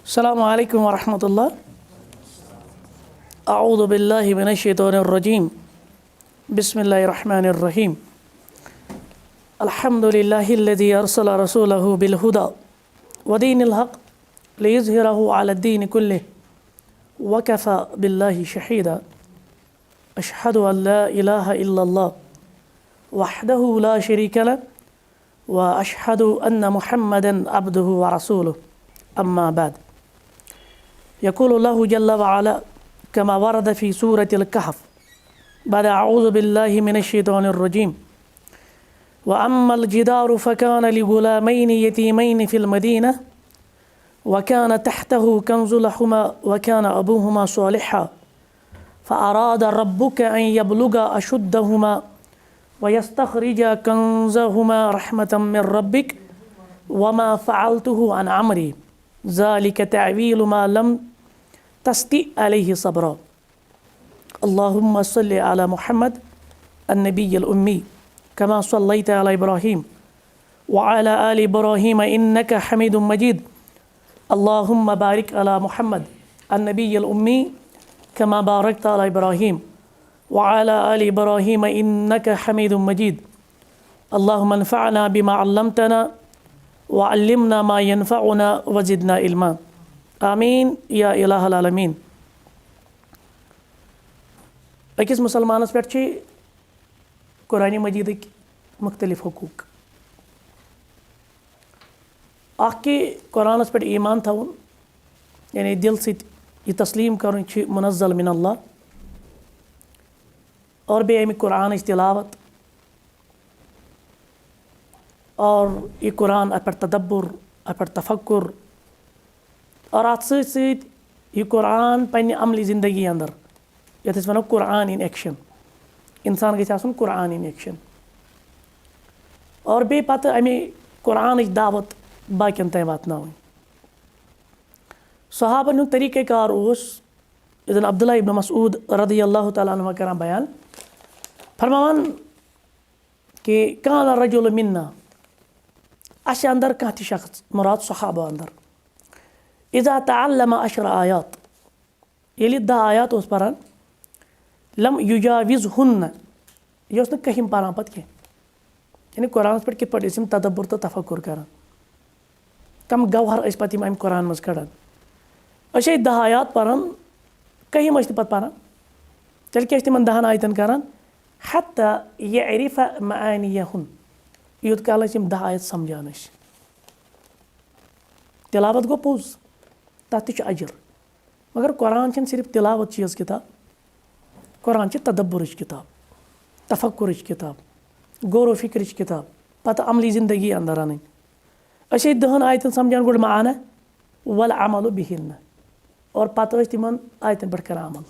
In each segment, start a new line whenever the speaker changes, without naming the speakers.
अस्सलामु अलैकुम वरहमतुल्लाह। अऊज़ु बिल्लाहि मिनश्शैतानिर्रजीम। बिस्मिल्लाहिर्रहमानिर्रहीम। अल्हम्दुलिल्लाहिल्लज़ी अरसला रसूलहु बिलहुदा व दीनिल हक़ लियुज़हिरहु अलद्दीनि कुल्लिहि व कफ़ा बिल्लाहि शहीदा। अशहदु अन ला इलाहा इल्लल्लाह वहदहु ला शरीका लह व अशहदु अन्न मुहम्मदन अब्दुहु व रसूलुहु। अम्मा बाद। यक़ूलुल्लाहु जल्ल व अला कमा वरद फ़ी सूरतिल कहफ़ बाद अऊज़ु बिल्लाहि मिनश्शैतानिर्रजीम। व अम्मल जिदारु फ़कान लिग़ुलामैनि यतीमैनि फ़िल मदीना व कान तहतहु कंज़ुन लहुमा व कान अबूहुमा सालिहा फ़अराद रब्बुक अन यब्लुगा अशुद्धहुमा व यस्तख़रिजा कंज़हुमा रहमतम मिन रब्बिक व मा फ़अलतुहु अन अम्री ज़ालिक तअवीलु मा लम तस्ति अलैहि सब्रा। अल्लाहुम्मा सल्लि अला मुहम्मद अन्नबिय्यिल उम्मी कमा सल्लैत अला इब्राहीम व अला आलि इब्राहीम इन्नका हमीदुम मजीद। अल्लाहुम्मा बारिक अला मुहम्मद अन्नबिय्यिल उम्मी कमा बारकत अला इब्राहीम व अला आलि इब्राहीम इन्नका हमीदुम मजीद। अल्लाहुम्मा अन्फ़अना बिमा अल्लमतना व अल्लिमना मा यनफ़अुना व ज़िदना इल्मा। आमीन या इलाहल आलमीन। अकिस मुसलमानस पे कुरान मजीद मुख्तलिफ हुकूक कि कुरानस पे ईमान थवन यानी दिल से यह तस्लीम कर मुनज़्ज़ल मिन अल्लाह और बे अमिक कुरान तिलावत और यह कुरान अत पे तदब्बुर अत पे तफक्कुर और अत यह कुरान पन्ने अमली ज़िंदगी अंदर यथ वनो कुरान इन एक्शन इंसान गि आसन कुरान इन एक्शन और बे पत अमे कुरान दावत बाकियन तय वातनावन। सहाबन हुंद तरीक़ेकार ओस इदन अब्दुल्लाह इब्न मसऊद रज़ियल्लाहु तआला अन्हु करान बयान फरमावन कि कान रजुल मिन्ना अश अंदर कह शख्स मुराद सहाबा अंदर इज़ा तअल्लम अशर आयात ये 10 आयात उस परान लम युजाविज़हुन्न यह उस कहीं पारान पत कह यानी कुरान पे कित पे तदब्बुर तो तफक्कुर करान कम गवहर पे अम कुरान मज कड़ान 10 आयात पारान कहीं मज पे पारान तेल क्या तिमन 10 आयतन करान हत्ता यअरिफ़ मआनियहुन यूत काल 10 आयत समझान तिलावत गो पोज तथ अजर मगर कुरान सिर्फ तिलावत चीज़ किताब कुरान तदब्बुर किताब तफक्कुर किताब गौर फिक्र किताब पत अमली ज़िंदगी अंदर अन 10 आयतन समझान गुड माना वल अमल बिहिन्न और पत तिमन आयतन पे कर अमल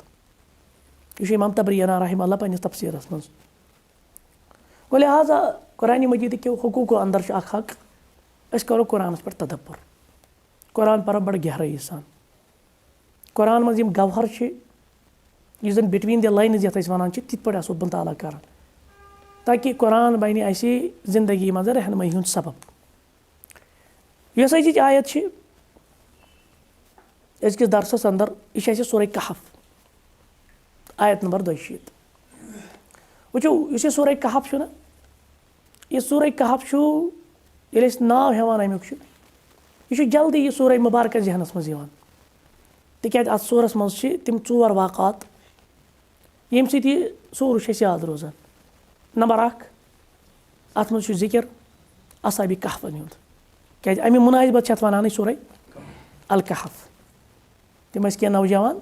यह इमाम तबरी रहमहुल्लाह पन्निस तफसीरस मज गो लिहाजा कुरान मजीद के हुकूक अंदर हक करो कुरान पे तदब्बुर कुरान पर बड़ गहराई सान कुरान मज गवहर यह जन बिटवीन द लाइन्स यथ वन तिथ पे सुबन ताला कर ताकि कुरान बन अस जिंदगी मज रहनमई हुंद सबब। यस आयत अजकिस दरसस अंदर यह सूरह कहफ आयत नंबर 42 वो इस सूरह कहफ ना यह सूरह कहफ ये नाव हेवान अमुक यह जल्दी यह सूरह मुबारक जहनस मज तिक अत सूरस मज तिम 4 वाक़ात यम सूर याद रोजान। नंबर 1 अत मज जिक्र असहाबी कहफन हुंद क्या अमे मुनासिबत वन सूरह अल कहफ तिम कह नौजवान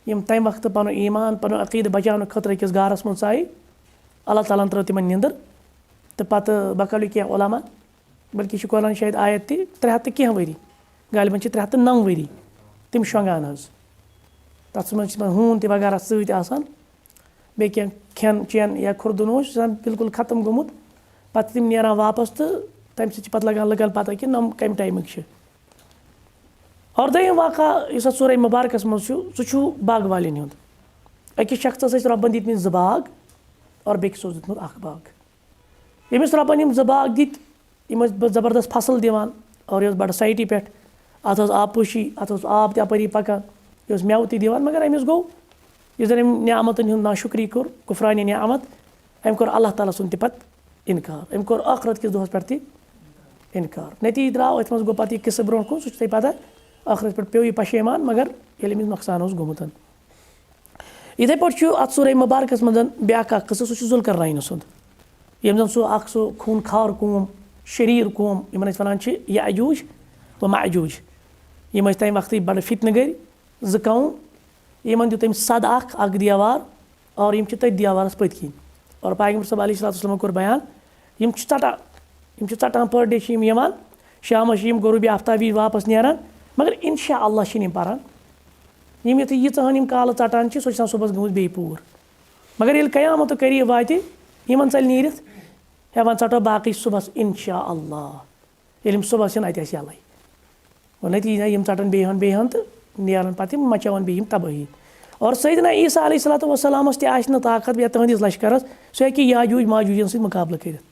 यम तम वक्त पन ईमान पन अकीद बचाने खतर अकिस गारस मज आए अल्लाह ताला त्रो तिमन निंदर तो पत बकल क्या उलमा बल्कि कुरान शायद आयत 300 तो कह वरी गालिबन 309 वरी तिम शोंगान तथ मज हून त वगैरह सतान बे खेन चेन या खुरदुन बिल्कुल ख़त्म गोमुत पत तिम नेरान वापस तो तम पत लगान लुकन पता कि नम कम टाइमिक और दोयम वाक़ा इस सूरह मुबारकस मज सह बाग वालन हुंद अकिस शख्सस रबन दितमित 2 बाग और बेकिस दितमुत 1 बाग यमिस रबन 2 बाग दित ज़बरदस्त फसल दिवान और बड़ साइटी पे اَتھ ٲس آب پوشی اَتھ اوس آب تہِ اَپٲری پَکان یہِ اوس مٮ۪وٕ تہِ دِوان مگر أمِس گوٚو یُس زَن أمۍ نعمتَن ہُنٛد ناشُکری کوٚر کُفرانہِ نعمت أمۍ کوٚر اللہ تعالیٰ سُنٛد تہِ پَتہٕ اِنکار أمۍ کوٚر ٲخرت کِس دۄہَس پٮ۪ٹھ تہِ اِنکار نٔتیٖجہٕ درٛاو أتھۍ منٛز گوٚو پَتہٕ یہِ قصہٕ برونٛٹھ کُن سُہ چھُ تۄہہِ پَتہ ٲخرَس پٮ۪ٹھ پیوٚو یہِ پَشیمان مگر ییٚلہِ أمِس نۄقصان اوس گوٚمُت یِتھَے پٲٹھۍ چھُ اَتھ سورہ مُبارکَس منٛز بیٛاکھ اَکھ قصہٕ سُہ چھُ ذُلقرناینہٕ سُنٛد ییٚمۍ زَن سُہ اَکھ سُہ خوٗن خار قوم شریٖر قوم یِمَن أسۍ وَنان چھِ یاجوٗج و ماجوٗج یِم ٲسۍ تَمہِ وقتٕکۍ بَڑٕ فِتنہٕ گٔرۍ زٕ قوم یِمَن دیُت أمۍ سَد اَکھ دیوار اور یِم چھِ تٔتھۍ دیوارَس پٔتۍ کِنۍ اور پیغمبر صٲب علیہ صلاتُ وسلامَن کوٚر بیان یِم چھِ ژَٹان پٔر ڈے چھِ یِم یِوان شامَس چھِ یِم غروٗبی آفتابی واپَس نیران مگر اِنشاء اللہ چھِنہٕ یِم پَران یِم یُتھُے ییٖژاہَن یِم کالہٕ ژَٹان چھِ سۄ چھِ آسان صُبحس گٔمٕژ بیٚیہِ پوٗر مگر ییٚلہِ قیامتُک قریٖب واتہِ یِمَن ژَلہِ نیٖرِتھ ہے وۄنۍ ژَٹو باقٕے صُبحس اِنشاء اللہ ییٚلہِ یِم صُبحس یِن اَتہِ آسہِ یَلَے وۄنۍ نٔتیٖجہ یِم ژَٹان بیٚیہِ ہَن تہٕ نیران پَتہٕ یِم مَچاوان بیٚیہِ یِم تبٲہی اور سیدنا عیٖسیٰ علیہ صلاتُ وسلامَس تہِ آسہِ نہٕ طاقت یا تٕہٕنٛدِس لشکَرَس سُہ ہیٚکہِ یاجوٗج ماجوٗجَن سۭتۍ مُقابلہٕ کٔرِتھ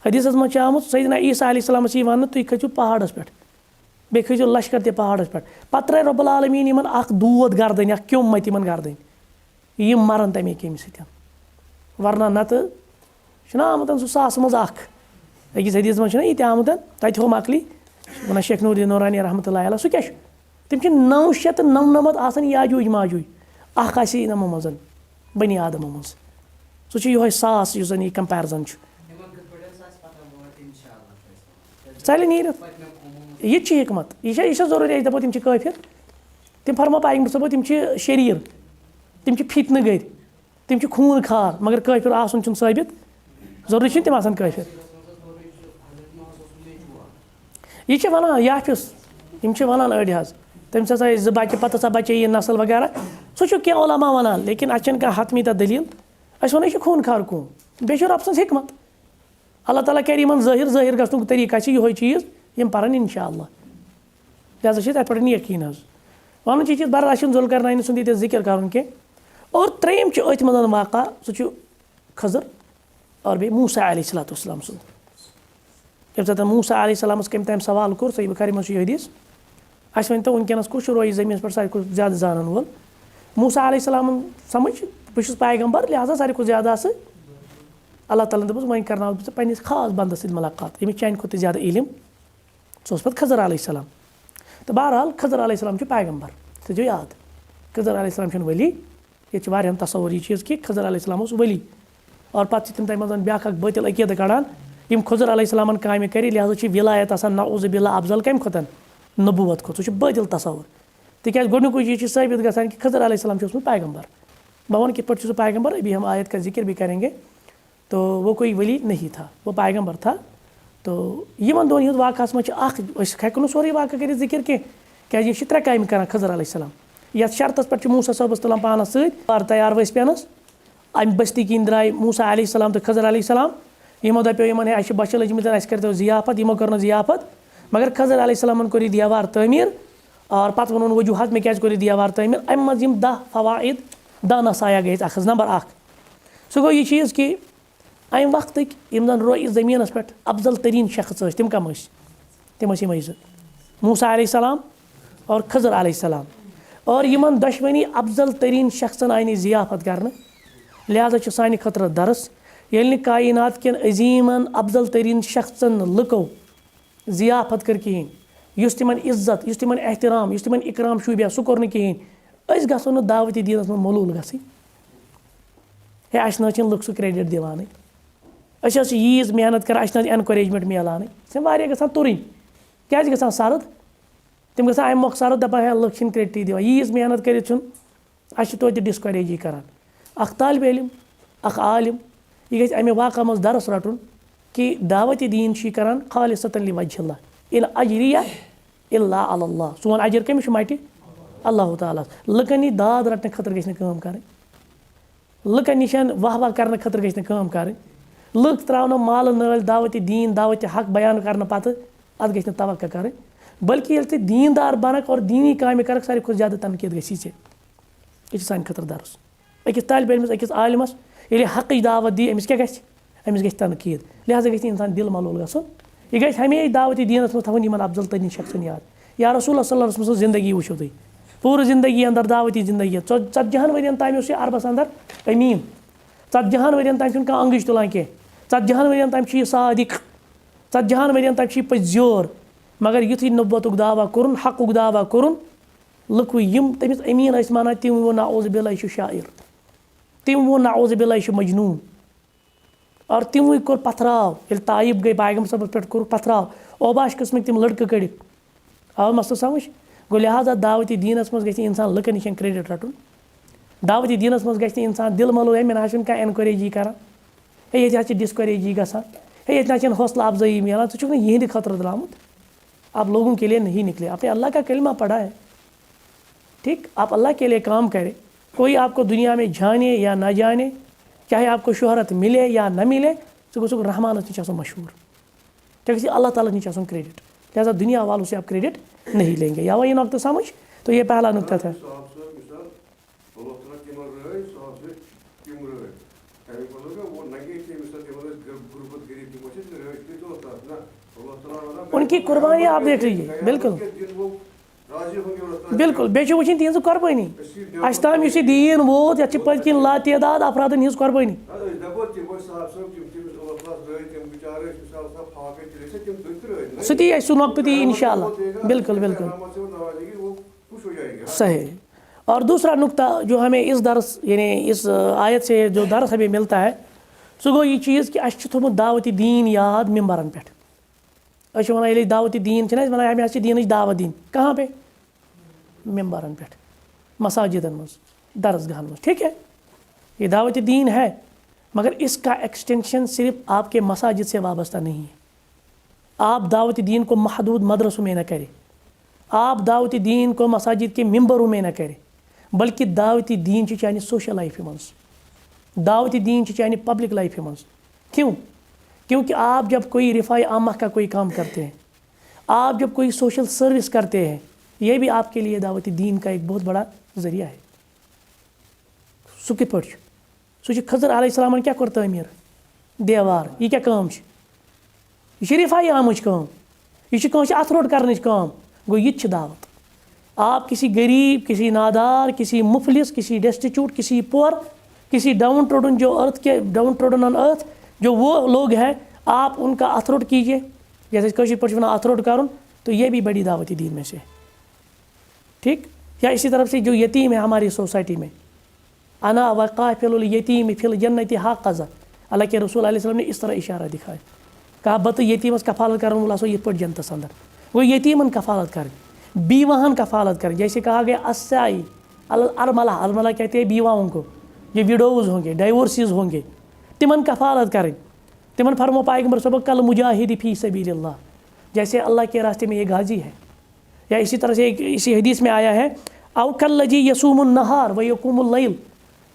حدیٖثَس منٛز چھِ آمُت سیدنا عیٖسیٰ علیہ السلامَس یی وَننہٕ تُہۍ کھٔسِو پہاڑَس پٮ۪ٹھ بیٚیہِ کھٔسِو لشکَر تہِ پہاڑَس پٮ۪ٹھ پَتہٕ ترٛایہِ رۄب العالمیٖن یِمَن اَکھ دود گردٕنۍ اَکھ کیوٚم مَتہِ یِمَن گردٕنۍ یِم مَرَن تَمے کیٚمہِ سۭتۍ وَرنا نَتہٕ چھُنہ آمُت سُہ ساسہٕ منٛز اَکھ أکِس حدیٖثَس منٛز چھُنہ یہِ تہِ آمُت تَتہِ ہوٚم عقلی وَنان شیخ نوٗرُالدیٖن نورانی رحمتہ اللہ علیہ سُہ کیٛاہ چھُ تِم چھِ 999 آسان یاجوٗج ماجوٗج اَکھ آسہِ یِمو منٛز بنی آدمو منٛز سُہ چھُ یِہوٚے ساس یُس زَن یہِ کَمپیرزَن چھُ ژَلہِ نیٖرِتھ یہِ تہِ چھِ حِکمت یہِ چھا ضروٗری أسۍ دَپو تِم چھِ کٲفِر تِم فرمو پیغمبر صٲبو تِم چھِ شریٖر تِم چھِ فِتنہٕ گٔرۍ تِم چھِ خوٗن خار مگر کٲفِر آسُن چھُنہٕ ثٲبِت ضروٗری چھِنہٕ تِم آسان کٲفِر یہِ چھِ وَنان یافِس یِم چھِ وَنان أڑۍ حظ تٔمِس ہَسا ٲسۍ 2 بَچہِ پَتہٕ ہَسا بَچے یہِ نسل وغیرہ سُہ چھُ کینٛہہ عُلما وَنان لیکِن اَسہِ چھَنہٕ کانٛہہ حتمی تَتھ دٔلیٖل أسۍ وَنو یہِ چھِ خوٗن خار قوم بیٚیہِ چھِ رۄب سٕنٛز حِکمت اللہ تعالیٰ کَرِ یِمَن ظٲہِر گژھنُک طریٖقہٕ آسہِ یِہوٚے چیٖز یِم پَرَن اِنشاء اللہ لہٰذا چھِ تَتھ پٮ۪ٹھ یقیٖن حظ وَنُن چھِ چیٖز بَرابر چھُنہٕ ذُلقرنایِن سُنٛد ییٚتہِ ذِکِر کَرُن کینٛہہ اور ترٛیٚیِم چھُ أتھۍ منٛز واقعہ سُہ چھُ خضر اور بیٚیہِ موٗسا علیہ صلاتُ وسلام سُنٛد ییٚمہِ ساتہٕ موٗسا علیہ السلامَس کٔمۍ تام سوال کوٚر صحیح بُخاری منٛز چھُ یہِ حدیٖث اَسہِ ؤنۍتو وٕنکٮ۪نَس کُس چھُ روزِ زٔمیٖنَس پٮ۪ٹھ ساروی کھۄتہٕ زیادٕ زانَن وول موٗسا علیہ السلامَن سَمٕجھ بہٕ چھُس پیغمبر لہٰذا ساروی کھۄتہٕ زیادٕ آسہٕ اللہ تعالیٰ ہَن دوٚپُس وۄنۍ کَرناوَس بہٕ ژےٚ پنٛنِس خاص بنٛدَس سۭتۍ مُلاقات ییٚمِس چانہِ کھۄتہٕ تہِ زیادٕ علم سُہ اوس پَتہٕ خضر علیہ السلام تہٕ بہرحال خضر علیہ السلام چھُ پیغمبر تھٲیزیو یاد خضر علیہ السلام چھُنہٕ ؤلی ییٚتہِ چھِ واریاہَن تصوُر یہِ چیٖز کہِ خضر علیہ السلام اوس ؤلی اور پَتہٕ چھِ تِم تَمہِ منٛز بیٛاکھ اَکھ بٲطِل عقیٖدٕ کَڑان یِم خضر علیہ السلامَن کامہِ کَرِ لہٰذا چھِ وِلایت آسان نعوذ باللہ افضل کَمہِ کھۄتہٕ نبوٗوت کھۄتہٕ سُہ چھُ بٲطِل تصوُر تِکیٛازِ گۄڈنیُکُے چیٖز چھِ ثٲبِت گژھان کہِ خضر علیہ السلام چھُ اوسمُت پیغمبر بہٕ وَنہٕ کِتھ پٲٹھۍ چھُ سُہ پیغمبر ابھی ہم آیت کا ذِکر بھی کریں گے تو وہ کوئی ؤلی نہیں تھا وہ پیغمبر تھا تو یِمن دۄن ہِنٛدِ واقعس منٛز چھِ اَکھ أسۍ ہٮ۪کو نہٕ سورُے واقعہٕ کٔرِتھ ذِکر کینٛہہ کیٛازِ یہِ چھِ 3 کامہِ کَران خضر علیہ السلام یَتھ شرطَس پٮ۪ٹھ چھِ موٗسا صٲبَس تُلان پانَس سۭتۍ وارٕ تیار ؤسۍ پٮ۪نَس اَمہِ بٔستی کِنۍ درٛاے موٗسا علیہ السلام تہٕ خضر علیہ السلام یِمو دَپیو یِمَن ہے اَسہِ چھِ بۄچھِ لٔجمٕژ اَسہِ کٔرۍتو ضِیافت یِمو کٔر نہٕ ضِیافت مگر خضر علیہ السلامَن کوٚر یہِ دیوار تعمیٖر اور پَتہٕ ووٚنُن وجوٗہات مےٚ کیٛازِ کوٚر یہِ دیوار تعمیٖر اَمہِ منٛز یِم 10 فوائد 10 نصایا گٔے اَکھ حظ نمبر 1 سُہ گوٚو یہِ چیٖز کہِ اَمہِ وقتٕکۍ یِم زَن روزِ زٔمیٖنَس پٮ۪ٹھ افضل تریٖن شخص ٲسۍ تِم کَم ٲسۍ تِم ٲسۍ یِمَے 2 موٗسا علیہ السلام اور خضر علیہ السلام اور یِمَن دۄشوٕنی افضل تریٖن شخصَن آیہِ نہٕ ضِیافت کَرنہٕ لہٰذا چھُ سانہِ خٲطرٕ درس ییٚلہِ نہٕ کاینات کٮ۪ن عظیٖمَن افضل تریٖن شخصَن لُکو ضِیافت کٔر کِہیٖنۍ یُس تِمَن عزت یُس تِمَن احترام یُس تِمَن اِکرام شوٗبیا سُہ کوٚر نہٕ کِہیٖنۍ أسۍ گژھو نہٕ دعوتِ دیٖنَس منٛز مولوٗل گژھٕنۍ ہے اَسہِ نہ حظ چھِنہٕ لُکھ سُہ کرٛیڈِٹ دِوانٕے أسۍ حظ چھِ ییٖژ محنت کَران اَسہِ نہ حظ اٮ۪نکوریجمٮ۪نٛٹ میلانٕے سۄ چھِ واریاہ گژھان تُرٕنۍ کیٛازِ گژھان سرد تِم گژھان اَمہِ مۄکھٕ سرد دَپان ہے لُکھ چھِنہٕ کرٛیڈِٹٕے دِوان ییٖژ محنت کٔرِتھ چھُنہٕ اَسہِ چھِ توتہِ ڈِسکوریجی کَران اَکھ طالبہِ علم اَکھ عالِم یہِ گژھِ اَمہِ واقعہ منٛز درس رَٹُن کہِ دعوتِ دیٖن چھِ یہِ کَران خالصتاً لِوجہِ اللہ اِن اجریہ الا علی اللہ سون اجر کٔمِس چھُ مَٹہِ اللہ تعالیٰ ہَس لُکَن نِش داد رَٹنہٕ خٲطرٕ گژھِ نہٕ کٲم کَرٕنۍ لُکَن نِش واہ کَرنہٕ خٲطرٕ گژھِ نہٕ کٲم کَرٕنۍ لُکھ ترٛاونہٕ مالہٕ نٲلۍ دعوتِ دیٖن دعوتِ حق بیان کَرنہٕ پَتہٕ اَتھ گژھِ نہٕ توقع کَرٕنۍ بٔلکہِ ییٚلہِ ژٕ دیٖندار بَنکھ اور دیٖنی کامہِ کَرکھ ساروی کھۄتہٕ زیادٕ تنقیٖد گژھی ژےٚ یہِ چھِ سانہِ خٲطرٕ درس أکِس طالبہِ علمَس أکِس عالمَس ییٚلہِ حقٕچ دعوت دی أمِس کیٛاہ گژھِ أمِس گژھِ تنقیٖد لہٰذا گژھِ نہٕ اِنسان دِل ملوٗل گژھُن یہِ گژھِ ہمیشہِ دعوتِ دیٖنَس منٛز تھاوُن یِمَن افضل تریٖن شخصن یاد या रसूल सल्लल्लाहु अलैहि वसल्लम ज़िंदगी वुचो तुम पूरी ज़िंदगी अंदर दावती ज़िंदगी 40 वरियन ताम अरबस अंदर अमीन 40 वरियन ताम कह अंगज तुलान कह 40 वरियन ताम सादिक 40 वरियन ताम पज्योर मगर युथी नब्बतुक दावा कोरुन हकुक दावा कोरुन लुक यम तमिस अमीन माना तम वो नाउज़ बिल्लाह यह शायर तम वो नाउज़ बिल्लाह यह मजनून और तमो कोर पथराव ये ताइब गई पैगम सबस पे कोर पथराव ओबाश किस्म तम लड़के कड़ित आव मसल समझ गो लिहाजा दावती दीनस मज गई इंसान लुकन नश क्रेडिट रटुन दावती दीनस मज गई इंसान दिल मलो है मे कह एनकरेजी कर ये डिस्करेजी गसान ये ना हौसला अफजाई मिलान तुम यहद खतर द्रामुत आप लोगों के लिए नहीं निकले आपने अल्लाह का कलमा पढ़ा है ठीक आप अल्लाह के लिए काम करें कोई आपको दुनिया में जाने या ना जाने चाहे आपको शोहरत मिले या न मिले तो गोसुक रहमान नीच मशहूर क्या अल्लाह ताला नीच क्रेडिट लिहाजा दुनिया वालों से आप क्रेडिट नहीं लेंगे या वही नुकता समझ तो ये पहला नुकता था उनकी कुर्बानी आप देख लीजिए बिल्कुल बिल्कुल बेचो वुचन तिहज कुर्बानी अस ताम यह दीन वोत ये पत्किन लातदाद अफरादन हज कुर्बानी सह सह नुकत ती इंशाअल्लाह बिल्कुल बिल्कुल सही। और दूसरा नुकता जो हमें इस दर्स यानी इस आयत से जो दर्स हमें मिलता है सह गो ये चीज़ कि अस थोमुत दावती दीन याद मिम्बरन पे वन दावती दीन वन हमें दीन दावत दीन कहाँ पे मिम्बरन पे मसाजिदन मज दरसगाहन मज ठीक है ये दावती दीन है मगर इसका एक्सटेंशन सिर्फ आपके मसाजिद से वाबस्ता नहीं है। आप दावती दीन को महदूद मदरसों में न करें आप दावती दीन को मसाजिद के मिम्बरों में न करें बल्कि दावती दीन चाहे सोशल लाइफ मज दावती दीन चाहे पब्लिक लाइफ मज क्यों क्योंकि आप जब कोई रिफाई आमा का कोई काम करते हैं आप जब कोई सोशल सर्विस करते हैं ये भी आपके लिए दावती दीन का एक बहुत बड़ा ज़रिया है। सह कित पे सह खजर अलैहिस्सलाम क्या कर तमीर देवार यह क्या काम यह रिफाई आमच काम यह अथ रोड कर काम गो यह दावत आप किसी गरीब किसी नादार किसी मुफलिस किसी डेस्टिट्यूट किसी पुअर किसी डाउन ट्रोडन जो अर्थ के डाउन ट्रोडन ऑन अर्थ जो वो लोग हैं आप उनका अथरोट कीजिए जैसे कशीर पर अथरोट करुन तो ये भी बड़ी दावती दीन में से ठीक। या इसी तरफ से जो यतीम है हमारी सोसाइटी में अना वक़ाफ़िलुल यतीम फिल जन्नति हाक़ज़ा अल्लाह के रसूल अलैहि सल्लम ने इस तरह इशारा दिखाया कहा बत यतीमस कफ़ालत कर सो ये पे जन्नतस अंदर वो यतीमन कफ़ालत करें बीवाहन कफ़ालत करें जैसे कहा गया अस्साई अलमला अलमला कहते हैं बीवाओं को ये विडोज़ होंगे डाइवोर्सिस होंगे तिमन कफ़ालत करें तिमन फरमो पैगंबर सब कल मुजाहिद फ़ी सबीलिल्लाह जैसे अल्लाह के रास्ते में ये गाजी है। या इसी तरह से इसी हदीस में आया है अव कल्लजी यसूमुन नहार व यक़ूमुल लैल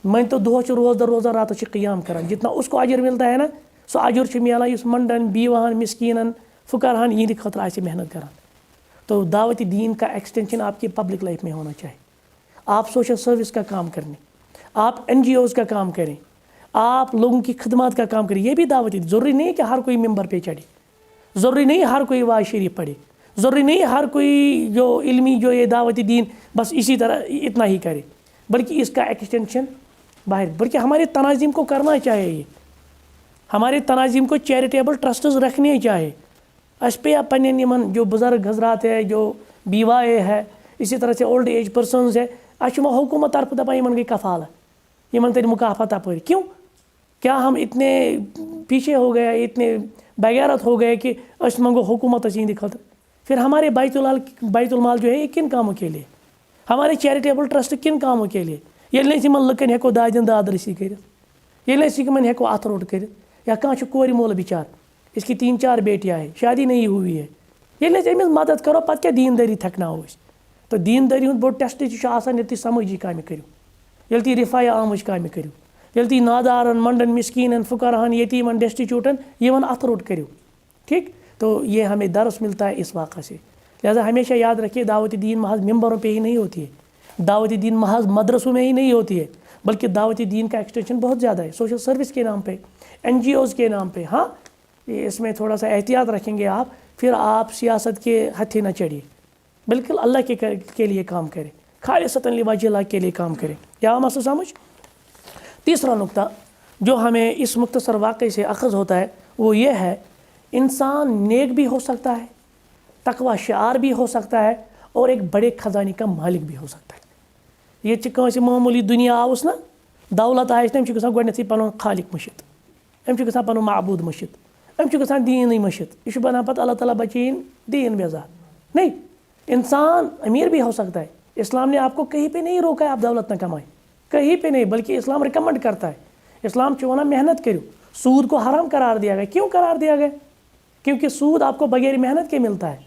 मन तो दोह रोज़ा रोज़ा रात क़ियाम करान जितना उसको अजर मिलता है ना सो अजर मिलान इस मंडन बीवान मिस्कीनन फ़ुकरान यहद खतर आसे मेहनत करान। तो दावती दीन का एक्सटेंशन आपकी पब्लिक लाइफ में होना चाहिए। आप सोशल सर्विस का काम करने आप NGOs का काम करें आप लोगों की खदमात का काम करें ये भी दावती ज़रूरी नहीं कि हर कोई मेंबर पे चढ़े ज़रूरी नहीं हर कोई वाज शरीफ पढ़े ज़रूरी नहीं हर कोई जो इल्मी जो ये दावती दीन बस इसी तरह इतना ही करे बल्कि इसका एक्सटेंशन बाहर बल्कि हमारे तनाज़ीम को करना चाहिए हमारे तनाज़ीम को चैरिटेबल ट्रस्ट्स रखने चाहिए अस पे पन जो बुज़ुर्ग हजरात है जो बीवाए है इसी तरह से ओल्ड एज पर्सनस है अस हुकूमत तरफ दपान गई कफ़ाल इन तर मुकाफा तपर क्यों क्या हम इतने पीछे हो गए इतने बगैरत हो गए कि अस मंगो हुकूमत इंद खतर फिर हमारे बैतुल माल जो है ये किन कामों के लिए हमारे चैरिटेबल ट्रस्ट किन कामों के लिए ये लुकन हेको दादन दादरसी कर ये हेको अथ रोट कर या कह कोर मोल बिचार इसकी 3-4 बेटियाँ हैं शादी नहीं हुई है ये अमिस मदद करो पत क्या दीनदारी थकनाओ तो दीनदारी बोड़ टेस्ट ये समझी काम करो ये रिफाया आमच काम करो ये नादारन मंडन मिस्कीनन फ़ुकराहन यतीमन डेस्टिट्यूटन ये अथ रोट करो ठीक। तो ये हमें दर्स मिलता है इस वाक़े से। लिहाजा हमेशा याद रखिए दावती दीन महज मिंबरों पे ही नहीं होती है दावती दीन महज मदरसों में ही नहीं होती है बल्कि दावती दीन का एक्सटेंशन बहुत ज़्यादा है सोशल सर्विस के नाम पे NGOs के नाम पे। हाँ इसमें थोड़ा सा एहतियात रखेंगे आप फिर आप सियासत के हथे न चढ़िए बिल्कुल अल्लाह के लिए काम करे, खालिसतन लिवज्हिल्लाह के लिए काम करे। क्या मसला समझ। तीसरा नुक्ता जो हमें इस मुख्तसर वाक़े से अखज़ होता है वो ये है, इंसान नेक भी हो सकता है, तकवा शार भी हो सकता है और एक बड़े ख़जाने का मालिक भी हो सकता है। ये कांसे मामूली दुनिया आवस ना, दौलत आयस ना, गसान गोडनेथी पनुन खालिक मुशित, गसान पनुन माबूद मुशित, गसान दीन मुशित, यह बनान पत अल्लाह ताला बचीन दीन बेजार। नहीं, इंसान अमीर भी हो सकता है। इस्लाम ने आपको कहीं पे नहीं रोका है आप दौलत न कमाएं, कहीं पे नहीं, बल्कि इस्लाम रिकमेंड करता है। इस्लाम चुना मेहनत करो। सूद को हराम करार दिया गया। क्यों करार दिया गया? क्योंकि सूद आपको बगैर मेहनत के मिलता है।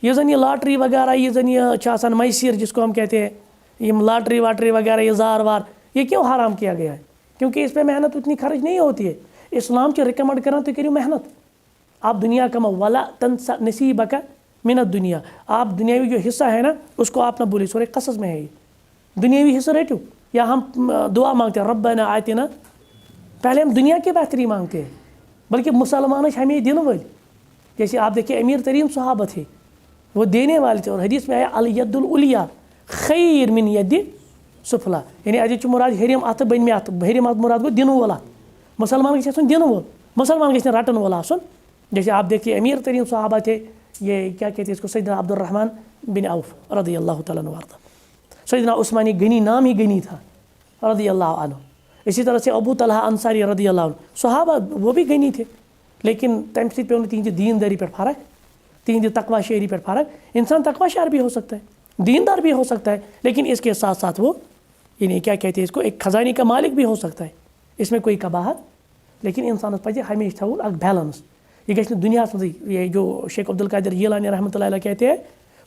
ये जन ये लॉटरी वगैरह, ये जन ये मैसिर जिसको हम कहते हैं, ये लॉटरी वाटरी वगैरह, ये जार वार, ये क्यों हराम किया गया है? क्योंकि इस पर मेहनत उतनी खर्च नहीं होती है। इस्लाम से रिकमेंड करना तो करो मेहनत। आप दुनिया कमाओ, वाला तंसा नसीबका मिनत दुनिया, आप दुनियावी जो हिस्सा है ना उसको आप ना भूलिए। सूरह क़सस में है ये, दुनियावी हिस्सा रटो। या हम दुआ मांगते हैं रब्बना आतिना, पहले हम दुनिया की बेहतरी मांगते हैं, बल्कि मुसलमान हमें दिन वाले। जैसे आप देखिए अमीर तरीन सहाबा थे, वो देने वाले थे। और हदीस में आया अल यद्दुल उलिया खैर मिन यद्दि सुफला, यानी अज मुराद हेरिम अत बन में अत, हेरिम अत मुराद गो दिन वोल अत। मुसलमान गि दिन वोल, मुसलमान गि रटन वोल आसन। जैसे आप देखिए अमीर तरीन सहाबा थे, ये क्या कहते हैं इसको, सैयदना अब्दुर्रहमान बिन औफ रज़ियल्लाहु तआला अन्हु वारदा, सैयदना उस्मानी गनी, नाम ही गनी था रज़ियल्लाहु अन्हु। इसी तरह से अबू तलहा अंसारी रज़ियल्लाहु अन्हु, सहाबा वो भी गनी थे, लेकिन तम पे पे तीन दीनदारी पर फ़र्क, तीन तकवा शेरी पर फ़र्क। इंसान तकवा शार भी हो सकता है, दीनदार भी हो सकता है, लेकिन इसके साथ साथ वो यानी क्या कहते हैं इसको, एक ख़जाने का मालिक भी हो सकता है। इसमें कोई कबाहत, लेकिन इंसान पे हमेशा थोन अ बैलेंस। ये गि दुनिया में, ये जो शेख अब्दुल कादिर जिलानी रहमतुल्लाह अलैह कहते हैं,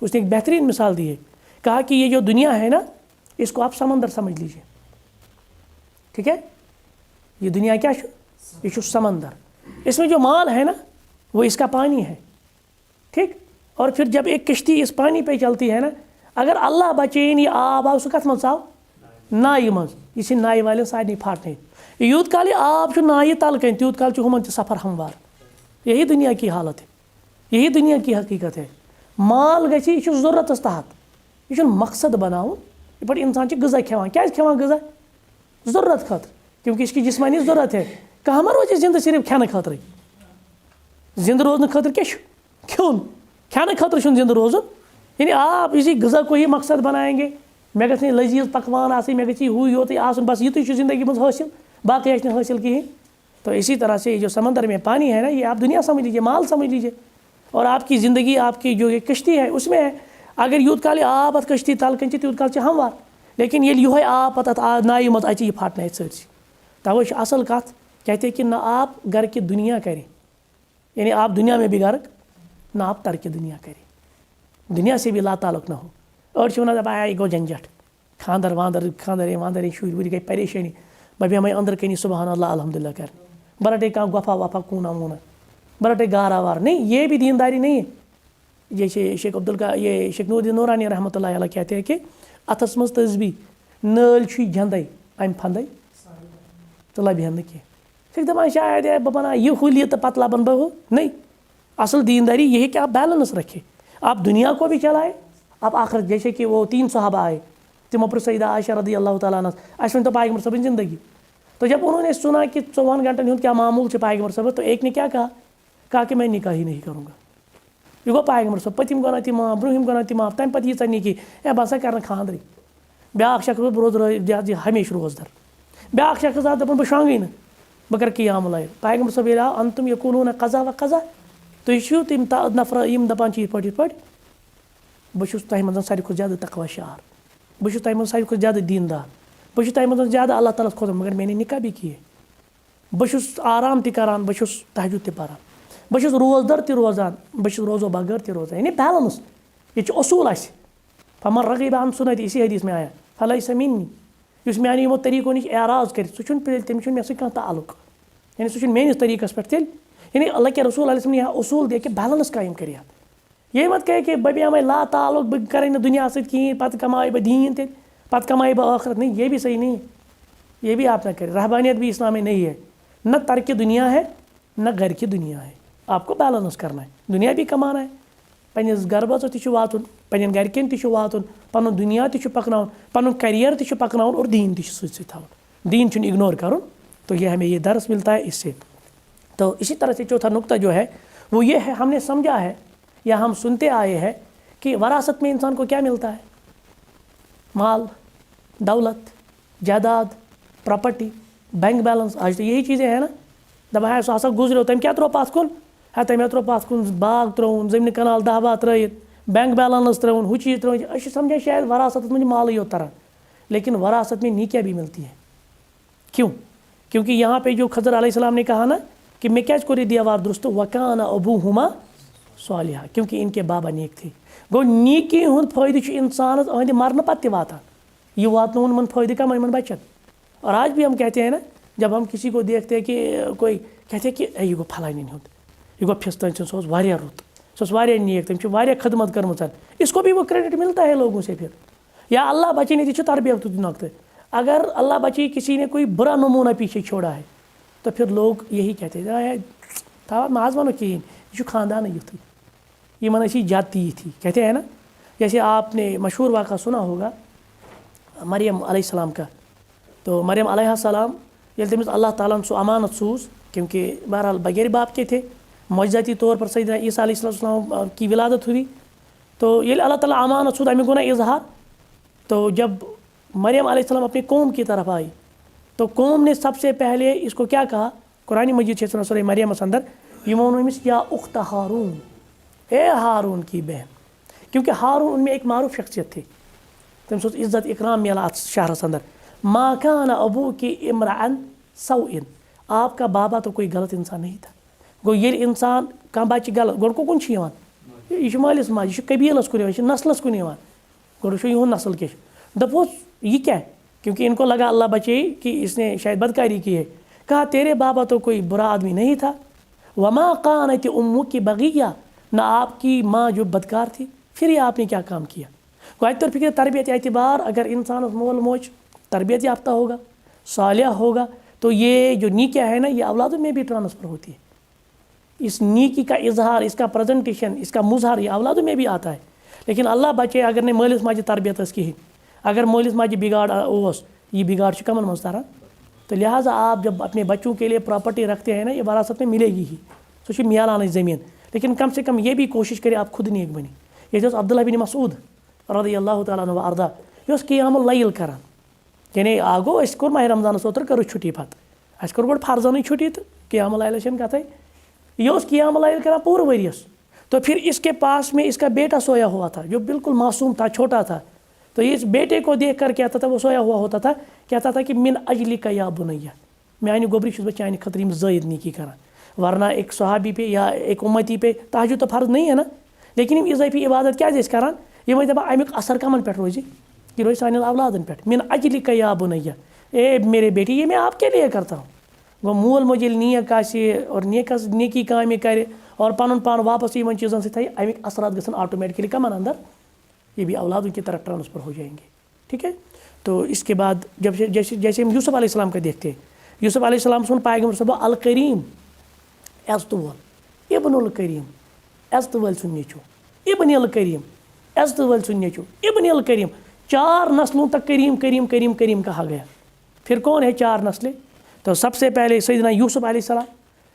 उसने एक बेहतरीन मिसाल दी है। कहा कि ये जो दुनिया है ना, इसको आप समंदर समझ लीजिए, ठीक है। ये दुनिया क्या है? ये समंदर, इसमें जो माल है ना वो इसका पानी है, ठीक। और फिर जब एक किश्ती इस पानी पे चलती है ना, अगर अल्लाह बचेन ये आब आव, सह कत मज आव, नाय मज, यह नाय वाले सारे फाटने। यूत काल आब नाय तल कन, तूत काल हुमन सफ़र हमवार। यही दुनिया की हालत है, यही दुनिया की हकीकत है। माल गई यह ज़रूरत तहत, यह मकसद बनाउन। पे इंसान गज़ा खेवान, क्या खेवान गज़ा? ज़रूरत खतर, क्योंकि इसकी जिस्मानी ज़रूरत है। कहाँ मा रोज जिंद सिर्फ खेन खतर, जिंद रोजन खतर क्या खेन, खेन खतर जिंद रोजन। यानी आप इसी गज़ा को ही मकसद बनाएंगे, मे गई लजीज पकवान आ, मे गई हु योत आसन, बस युत ज़िंदगी में हासिल, बाकी आस हासिल कहें। तो इसी तरह से जो समंदर में पानी है ना, ये आप दुनिया समझ लीजिए, माल समझ लीजिए। और आपकी ज़िंदगी, आपकी जो ये कश्ती है उसमें है। अगर यूत काल आप अत कश्ती तल कन तूत काल हमवार, लेकिन ये यह आप अत नाय मत अच फाटन सरसी। तवे असल कत कहते कि ना आप घर की दुनिया करें, यानी आप दुनिया में भी गर्क, ना आप तरक दुनिया करें, दुनिया से भी ला ताल्लुक ना हो। और वन दपा यह गो झंझट, खानदर वानदर, खानदर वानदर शुर वुर गई परेशानी, बह बेह अंदर कनी सुबहान अल्लाह अल्हम्दुलिल्लाह कर, बरटे कह गफा वफा कूना वूना, बरटे गारा वार। नहीं, ये भी दीनदारी नहीं है। जैसे शेख अब्दुल का ये शेख नूरुद्दीन नूरानी रहमतुल्लाह अलैह कहते हैं कि अथस मज तस्बी नल झंदे अम फंदे तो लबहन न कह। शेख दपान शायद बह बना यह हुल तो पत लबन बह। नहीं, असल दीनदारी यही कि आप बैलेंस रखें, आप दुनिया को भी चलाए, आप आखिरत। जैसे कि वो 3 सहाबा आए, तिमो पर सईदा आयशा रज़ियल्लाहु तआला अन्हा, अश्विन तो पायगंबर साहब ज़िंदगी। तो जब उन्होंने सुना कि 54 घंटे क्या मामूल से पायगंबर साहब, तो एक ने क्या कहा कि मैं निकाह ही नहीं करूँगा। यह गो पायगंबर साहब, पतिम गो नी माफ, ब्रूहिम गो नी माफ, तम पे यीचा निकी ए बह सा कर खानदरी। ब्या शख्स रोज हमेशा रोजदार, ब्या शख्स आ दपान बह शांगे न, बह कर क़ियाम लैल। पायगंबर साहब ये अंतुम यकूलून कज़ा व कज़ा, तुम छो तम नफर यम दपान यथ पे बह तह मज सारे खुद ज़्यादा तकवा शार, बह तह मज सारे खुद ज़्यादा दीनदार, बह तह मज ज़्यादा अल्लाह ताला खुद, मगर मैंने निकाह भी किए। बह आराम तरान, बह तहज्जुद त परान, बह रोजदर त रोजान, बह रोजो बगैर त रोजान। यानी बैलेंस, ये असूल आस फमन रग़ीब अन सुन्नती, इसी हदीस में आया फलैसा मिन्नी, युस मेरे यमो तरीको नश एराज कर तमिस मे सह ताल्लुक, यानी सह मेनिस तरीकस पे तेल। यानी अल्लाह के रसूल अलैहि वसल्लम ने यहाँ उसूल दिया कि बैलेंस कायम करिए। ये मत कहे कि बह बेह ला ताल्लुक, बह करें ना दुनिया सत कहें, पत कमाए बह दीन तेल, पत कमाए बह आखिरत। नहीं, ये भी सही नहीं है, ये भी आप ना करें। रहबानियत भी इस्लाम में नहीं है, न तरक दुनिया है न घर की दुनिया है। आपको बैलेंस करना है, दुनिया भी कमाना है, पन्निस गरबाचो तिछु वातुन, पन्नन घरकेन तिछु वातुन, पन्नुन दुनिया तिछु पकनाउन, पन्नुन करियर तिछु पकनाउन और दीन तिछु सۭtۍ सۭtۍ थाउन। दीन छुन इग्नोर करुन। तो ये हमें ये दर्स मिलता है इससे। तो इसी तरह से चौथा नुक्ता जो है वो ये है, हमने समझा है या हम सुनते आए हैं कि वरासत में इंसान को क्या मिलता है? माल, दौलत, जायदाद, प्रॉपर्टी, बैंक बैलेंस। आज तो यही चीज़ें हैं ना। दपा है सो गुजरो तम क्या त्रो पास कुन है, तमें त्रो पास कुन बाग त्रोन, जमीन कनाल 10 त्रित, बैंक बैलेंस त्रोन, हु चीज़ त्रोन। अच्छे समझे शायद वरासत में माल ही तरह, लेकिन वरासत में नीकिया भी मिलती है। क्यों? क्योंकि यहाँ पे जो खज़र अलैहिस्सलाम ने कहा ना कि मैं क्या कोरी दिया वार दुरुस्त वकाना अबूहुमा सालिहा, क्योंकि इनके बाबा नेक थे। गो नीकी हुंद फायदे इंसान अहद मरने पत्ते वातान, ये वातन मन फायदे कम मन बचन। और आज भी हम कहते हैं ना, जब हम किसी को देखते हैं कि कोई कहते हैं कि ये गो फलानी हुंद, ये गो फिस्तन सो वारिया रुत, सो वारिया नेक, तम वारिया खदमत करमत, इसको भी वो क्रेडिट मिलता है लोगों से फिर। या अल्लाह बचे ने दी तरबियत नकते। अगर अल्लाह बची किसी ने कोई बुरा नमूना पीछे छोड़ा है तो फिर लोग यही कहते हैं था माज वनो कहें यह खानदान युथ, ये मन ऐसी जाति थी, कहते हैं ना। जैसे आपने मशहूर वाक़ा सुना होगा मरियम अलैहिस्सलाम का। तो मरियम अलैहिस्सलाम ये तमिस अल्लाह ताला सो अमानत सूज, क्योंकि बहरहाल बगैर बाप के थे, मौजज़ाती तौर पर सैयदना ईसा अलैहिस्सलाम की विलादत हुई। तो ये अल्लाह ताला अमानत सूद अमी गुना इजहार। तो जब मरियम अलैहिस्सलाम अपनी कौम की तरफ आई तो कौम ने सबसे पहले इसको क्या कहा? कुरान मजीद से सूरह मरियम अंदर यमोनमिस या उख्त हारून, ए हारून की बहन, क्योंकि हारून उनमें एक मारूफ शख्सियत थी। तम सो इज्जत इकराम मिला शहरस अंदर। मा कान अबू की इमरान सौइन, आपका बाबा तो कोई गलत इंसान नहीं था। गो ये इंसान कह बच्चे गलत गो कुन यह मालिस माज, यह कबीलस कुन, यह नस्लस कुन, गो यह नस्ल क्या दपोस ये क्या है? क्योंकि इनको लगा अल्लाह बचे कि इसने शायद बदकारी की है। कहा तेरे बाबा तो कोई बुरा आदमी नहीं था। वमा कानत उम्मु की बगिया, ना आपकी माँ जो बदकार थी, फिर ये आपने क्या काम किया? वायद तौर फिक्र तरबियत एतबार, अगर इंसान मोल मोज तरबियत याफ्ता होगा, सालिया होगा, तो ये जो नीकिया है ना, ये औलादों में भी ट्रांसफ़र होती है। इस नीकी का इजहार, इसका प्रेजेंटेशन, इसका मुजहर ये औलादों में भी आता है। लेकिन अल्लाह बचे अगर ने मालिस माजे तरबियत कहें, अगर मालिस माजे बिगाड़ ओस, ये बिगाड़ कमन मज तरह। तो लिहाजा आप जब अपने बच्चों के लिए प्रॉपर्टी रखते हैं ना, ये वरासत में मिलेगी ही, सो मियालान ज़मीन। लेकिन कम से कम ये भी कोशिश करें आप खुद नेक बनी। ये अब्दुल्लाह बिन मसूद रज़ियल्लाहु तआला अन्हु अर्दा यह क़ियामुल लैल करान, यानी आगो अस कोर माह रमज़ानस ओतर करो छुट्टी पत अस कोर गोड फर्जन छुट्टी तो क़ियामुल लैल कथे यह क़ियामुल लैल करान पूरे वरियस। तो फिर इसके पास में इसका बेटा सोया हुआ था जो बिल्कुल मासूम था, छोटा था। तो इस बेटे को देख कर कहता था, वो सोया हुआ होता था, कहता था कि मिन अजली का या बुनैया, मैं गोबरी बह चाने खतर ज़ायद नीकी करान। वरना एक सहाबी पे या एक उम्मती पे तहज्जुद तो फ़र्ज नहीं है ना, लेकिन इज़ाफ़ी इबादत क्या करान, ये दपा अमुक असर कमन पे रोज़, यह रोज़ सान औलादन पे। मिन अजली का या बुनैया, ए मेरे बेटी ये मैं आपके लिए करता हूँ। वो मूल मुजिल नेक और नेकी काम करे और पन पान वापस इन चीज़ों से थे, अमिक असरात गसन ऑटोमेटिकली कमन अंदर, ये भी औलादों की तरफ ट्रांसफ़र हो जाएंगे। ठीक है। तो इसके बाद जब जैसे हम यूसुफ अलैहिस्सलाम का देखते हैं, यूसुफ अलैहिस्सलाम सुन पैगम्बर सब अल करीम एज़तुवल इब्नुल करीम, एज़तुवल सुन नेचू, इब्नुल करीम, एज़तुवल सुन नेचू, इब्नुल करीम। 4 नस्लों तक करीम करीम करीम करीम कहा गया। फिर कौन है 4 नस्लें? तो सबसे पहले सैयदना यूसुफ अलैहिस्सलाम।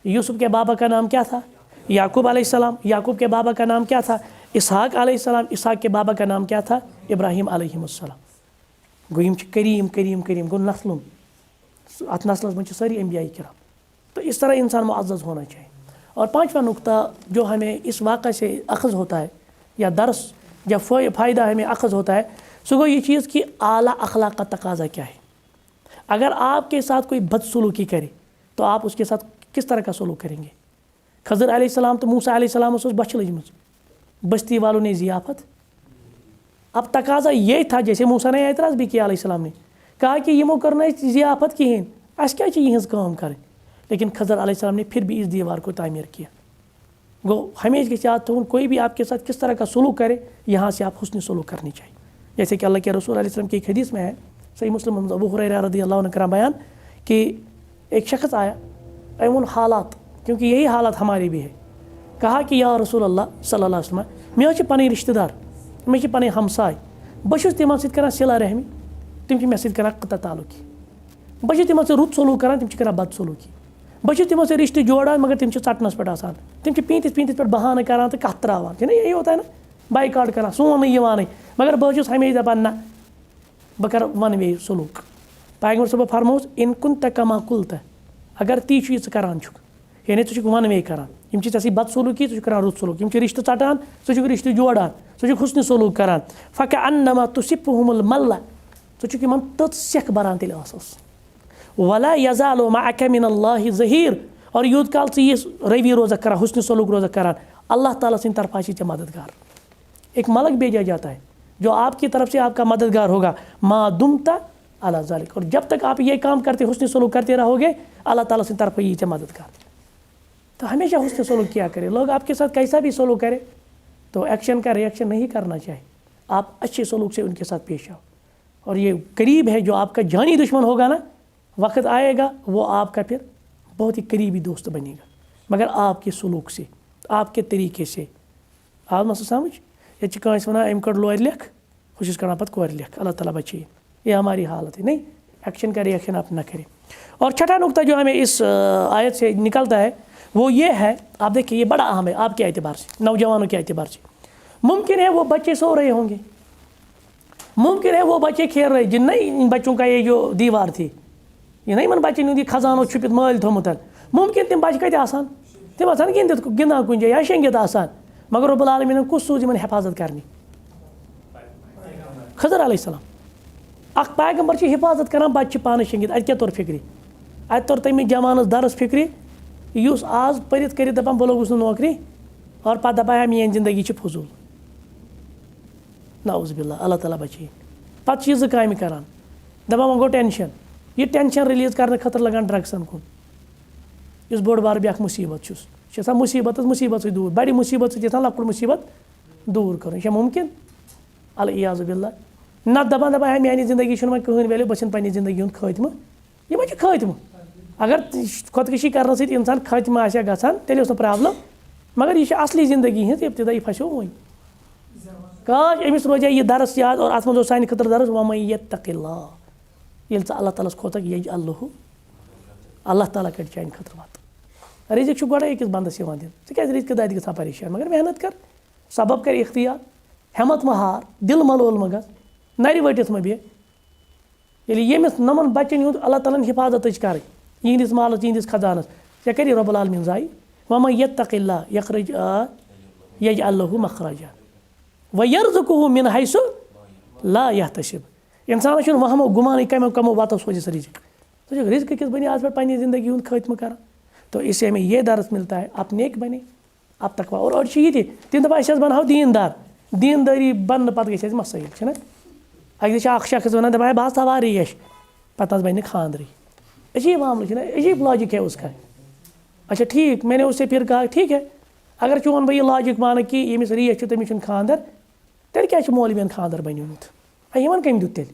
यूसुफ के बाबा का नाम क्या था? याकूब अलैहिस्सलाम। याकूब के बाबा का नाम क्या था? इसहाक अलैहिस्सलाम। इसहाक के बाबा का नाम क्या था? इब्राहिम अलैहिस्सलाम। गोयम करीम करीम करीम गो नस्लों, अत नस्लस में सारी अम्बिया किराम। तो इस तरह इंसान मुअज़्ज़ज़ होना चाहिए। और 5वां नुक्ता जो हमें इस वाक़े से अख़ज़ होता है या दर्स या फ़ायदा हमें अख़ज़ होता है, सो वो ये चीज़ कि आला अखलाक का तकाज़ा क्या है। अगर आपके साथ कोई बदसलूकी करे तो आप उसके साथ किस तरह का सलूक करेंगे? खज़र अलैहिस्सलाम तो मूसा अलैहिस्सलाम बच लजमज, बस्ती वालों ने ज़ियाफ़त। अब तकाज़ा ये था, जैसे मूसा ने एतराज़ भी किया अलैहिस्सलाम ने, कहा कि यमो करना ज़ियाफ़त कहें अस क्या यहज़ काम करें। लेकिन खज़र अलैहिस्सलाम ने फिर भी इस दीवार को तामीर किया। गो हमें के साथ तो कोई भी आपके साथ किस तरह का सलूक करे, यहाँ से आप हुस्न सलूक करनी चाहिए। जैसे कि अल्लाह के रसूल अलैहि वसल्लम की एक हदीस में है, सही मुस्लिम अबू हुरैरा रज़ियल्लाहु अन्हु का बयान कि एक शख्स आया एवं हालात, क्योंकि यही हालात हमारी भी है, कहा कि या रसूल अल्लाह सल्लल्लाहु अलैहि वसल्लम मे पन रिश्तेदार मे पन हमसाय बस तिमन सत कर सिला रहमी तिम मे सत कर कता तालुकी बस तिमन से रुत सलूक कर तिम कर बद सलूकी बस तिमन से रिश्ते जोड़ान मगर तिम चटनस पे आसान तिम पींतिस पे बहाना करान तो कत त्रावान है ना यही होता है ना बाइकाट कर सोन ये मगर बस हमेशा दपान ना बह कर वन वे सलूक पैगम्बर सब फरमोस इन कुन तमा कुल अगर ती करान यानी षुक वन वे करान चे बद सलूकी कर रुत सलूक रिश्ते चटान रिश्ते जोड़ान हुस्न सलूक करान फ़क अन्नमा तुसिफुहुमुल मल्ला तथ सेख बरान तेल वला यज़ालु मअका मिनल्लाहि ज़हीर और यूत काल ये रवि रोज़ा करा हुस्न सलूक रोज़ा करान अल्लाह ताला से तरफा से मददगार एक मलक भेजा जाता है जो आपकी तरफ से आपका मददगार होगा मा दुमता अला ज़ालिक और जब तक आप ये काम करते हुस्न सलूक करते रहोगे अल्लाह ताला से तरफ ये मददगार। तो हमेशा हुस्न सलूक किया करें। लोग आपके साथ कैसा भी सलूक करें तो एक्शन का रिएक्शन नहीं करना चाहिए, आप अच्छे सलूक से उनके साथ पेश आओ। और ये करीब है जो आपका जानी दुश्मन होगा ना, वक्त आएगा वो आपका फिर बहुत ही करीबी दोस्त बनेगा, मगर आपके सलूक से, आपके तरीके से। आप मस समझ ये कंस वन अम कड़ लोर लिख हुस कड़ान पत् कोर लिख, अल्लाह ताला बचे। ये हमारी हालत है। नहीं, एक्शन का रिएक्शन आप न करें। और छठा नुक्ता जो हमें इस आयत से निकलता है वो ये है, आप देखिए ये बड़ा अहम है आपके एतबार से, नौजवानों के एतबार से। मुमकिन है वो बच्चे सो रहे होंगे, मुमकिन है वो बच्चे खेल रहे, जिन नहीं इन बच्चों का ये जो दीवार थी, ये नहीं मन बच्चे नी खजानो छुपित मल थोमुत, मुमकिन तिम बच्चे कत आसान, तिम आसान गिंदा कुछ या शेंगित आसान, मगर रब्बुल आलमीन कुछ सूझ मन हिफाजत करनी। खजर अलैहिस्सलाम अख पैगंबर से हिफाजत कर बच्चे पान शेंगित, अत क्या तोर फिक्री, अत तोर तमिस जमानस दरस फिक्री युस आज परित कर दपान बह लोगुस नौकरी और पा दपा मेन जिंदगी फजूल। नाउज़ बिल्लाह, अल्लाह ताला बचे। पत् ज़ काम करान दपान वो गो टेंशन, ये टेंशन रिलीज करने खतर लगान ड्रग्सन कुन, इस बोड़ बार ब्याख मुसीबत मुसीबत मुसीबत दूर, बड़ी मुसीबत लकुट मुसीबत दूर कर मुमकिन अल-इयाज़ु बिल्लाह। न दपान दपा मेरी जिंदगी कहन वैल्यू बस पे जिंदगी हूँ खत्म, यह खत्म। अगर खुदकशी करने सत इंसान खत्म आशा गसान तेल प्रॉब्लम, मगर यह असली जिंदगी हज इब्तिदा फसो वो काश अमिस रोजा यह दरस याद और अत मज सान खतर दरस वमन यत्तक़िल्लाह, ये अल्लाह ताला खोतक यजअल्लहु, अल्लाह ताला कड़ चान खतर वत। रिज़्क़ गोड़ा अकिस बंदस दिन क्या रिज़्क़ दादि गसान परेशान, मगर मेहनत कर, सबब कर इख्तियार, हिम्मत मह हार, दिल मलोल मह गस, नर वटित मह बे। यमिस नमन बच्चन हूँ अल्लाह ताला हिफाजत कर यहंदिस मालस यहंदिस खजानस क्या कर रब्बुल आलमीन ज़ाई। वमन यत्तक़िल्लाह यख़्रिज यजअल्लहु मख़रजा व यर्ज़ुक़हु मिन हैसु ला यहतसिब। इंसान वहमो गुमान कमो कमो वातो सोच रिज़्क़, तो रिज़्क़ किस बने आज पे पन्नी ज़िंदगी हूँ खत्म कर। तो इससे हमें यह दर्स मिलता है, आप नेक बने, आप तकवा। और ये तीन दफा अस बनहाव दीनदार, दीनदारी बन पे गई मसाइल है। अगर शख्स वन दपा बह सवार रेश पत बन खानदरी, अजीब मामला है, अजीब लॉजिक है उसका। अच्छा ठीक, मैंने उससे फिर कहा ठीक है, अगर चोन भाई लॉजिक मान कि यमिस रेश तमिस खानदर, तेल क्या मौलवियन खानदर बनोमुत, इन कम दुत तेल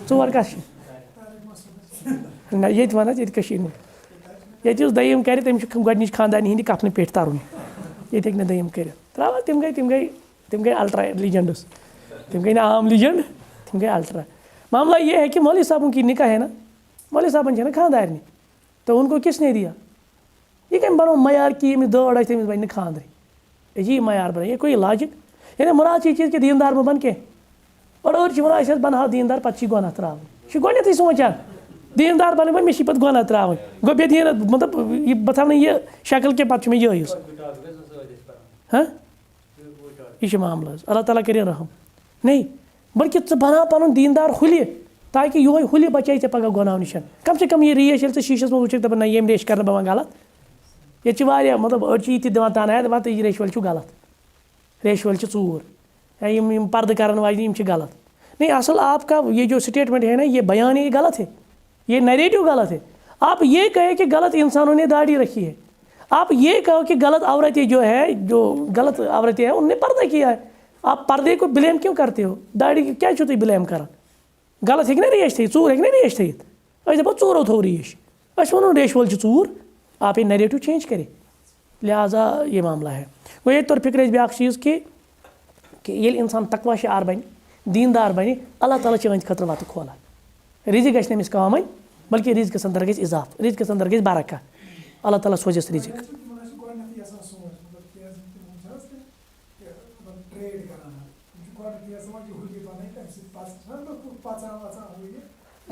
चोर कस ना ये वन ये दयम कर तमिस गोडनिच खानदानी हिंदी कफन पे तरुन, ये हेक दयम कर त्रा तिम गई अल्ट्रा लीजेंडस, तिम गई ना आम लीजेंड, तिम गई अल्ट्रा। मामला ये है कि मौलवी साहबों की निकाह है ना, मौलवी साहबन है ना खानदारनी, तो उनको किसने दिया? ये कम बनो मैार कि यमिस दौड़ आज तमिस बन खानदरी, ये मैार बना, ये कोई लॉजिक यानी मुराद चीज़ के दीनदार में बन के। और वन बनहा दीनदार पे गुनाह त्रावन, गोथ सोचान दीनदार बन मे पे गुनाह त्रावन गो बे दीन, मतलब ये बता ये शक्ल के पे जायज़। हाँ यह मामला, अल्लाह ताला करे रहम। नहीं बल्कि बना पन दीनदार हुलि, ताकि ये हुलि बचे ऐ पगह गुनाह निश। कम से कम ये रेश ये शीशस में वुच दपान ये रेश कर बह गलत, ये मतलब अड़ ये दिवान ताना दपान ये रेश वल गलत, रेश वल चूर या पर्द कर वाजन गलत। नहीं असल आपका ये जो स्टेटमेंट है ना, ये बयान ये गलत है, ये नैरेटिव गलत है। आप ये कहें कि गलत इंसानों ने दाढ़ी रखी है, आप ये कहो कि गलत औरतें जो है, जो गलत औरतें हैं उनने पर्दा किया है, आप पर्दे को ब्लेम क्यों करते हो? दाढ़ी क्या तुम ब्लेम कर? गलत हे ना रेश थी, चूर हे ना रेश थी, दपो चूरो थो रेश, वो रेश वोल चूर। आप ये नैरेटिव चेंज करें, लिहाजा ये मामला है। गो ये तौर फिक्र ब्या चीज़ कि ये इंसान तकवा शार बन दीनदार बन अल्लाह ताला अहद खतर वत खोला रिजिक गि नमिस कम बल्कि रिजिकस अंदर गि इजाफ रिजिकस अंदर गि बरका अल्लाह ताला सोजस रिजिक।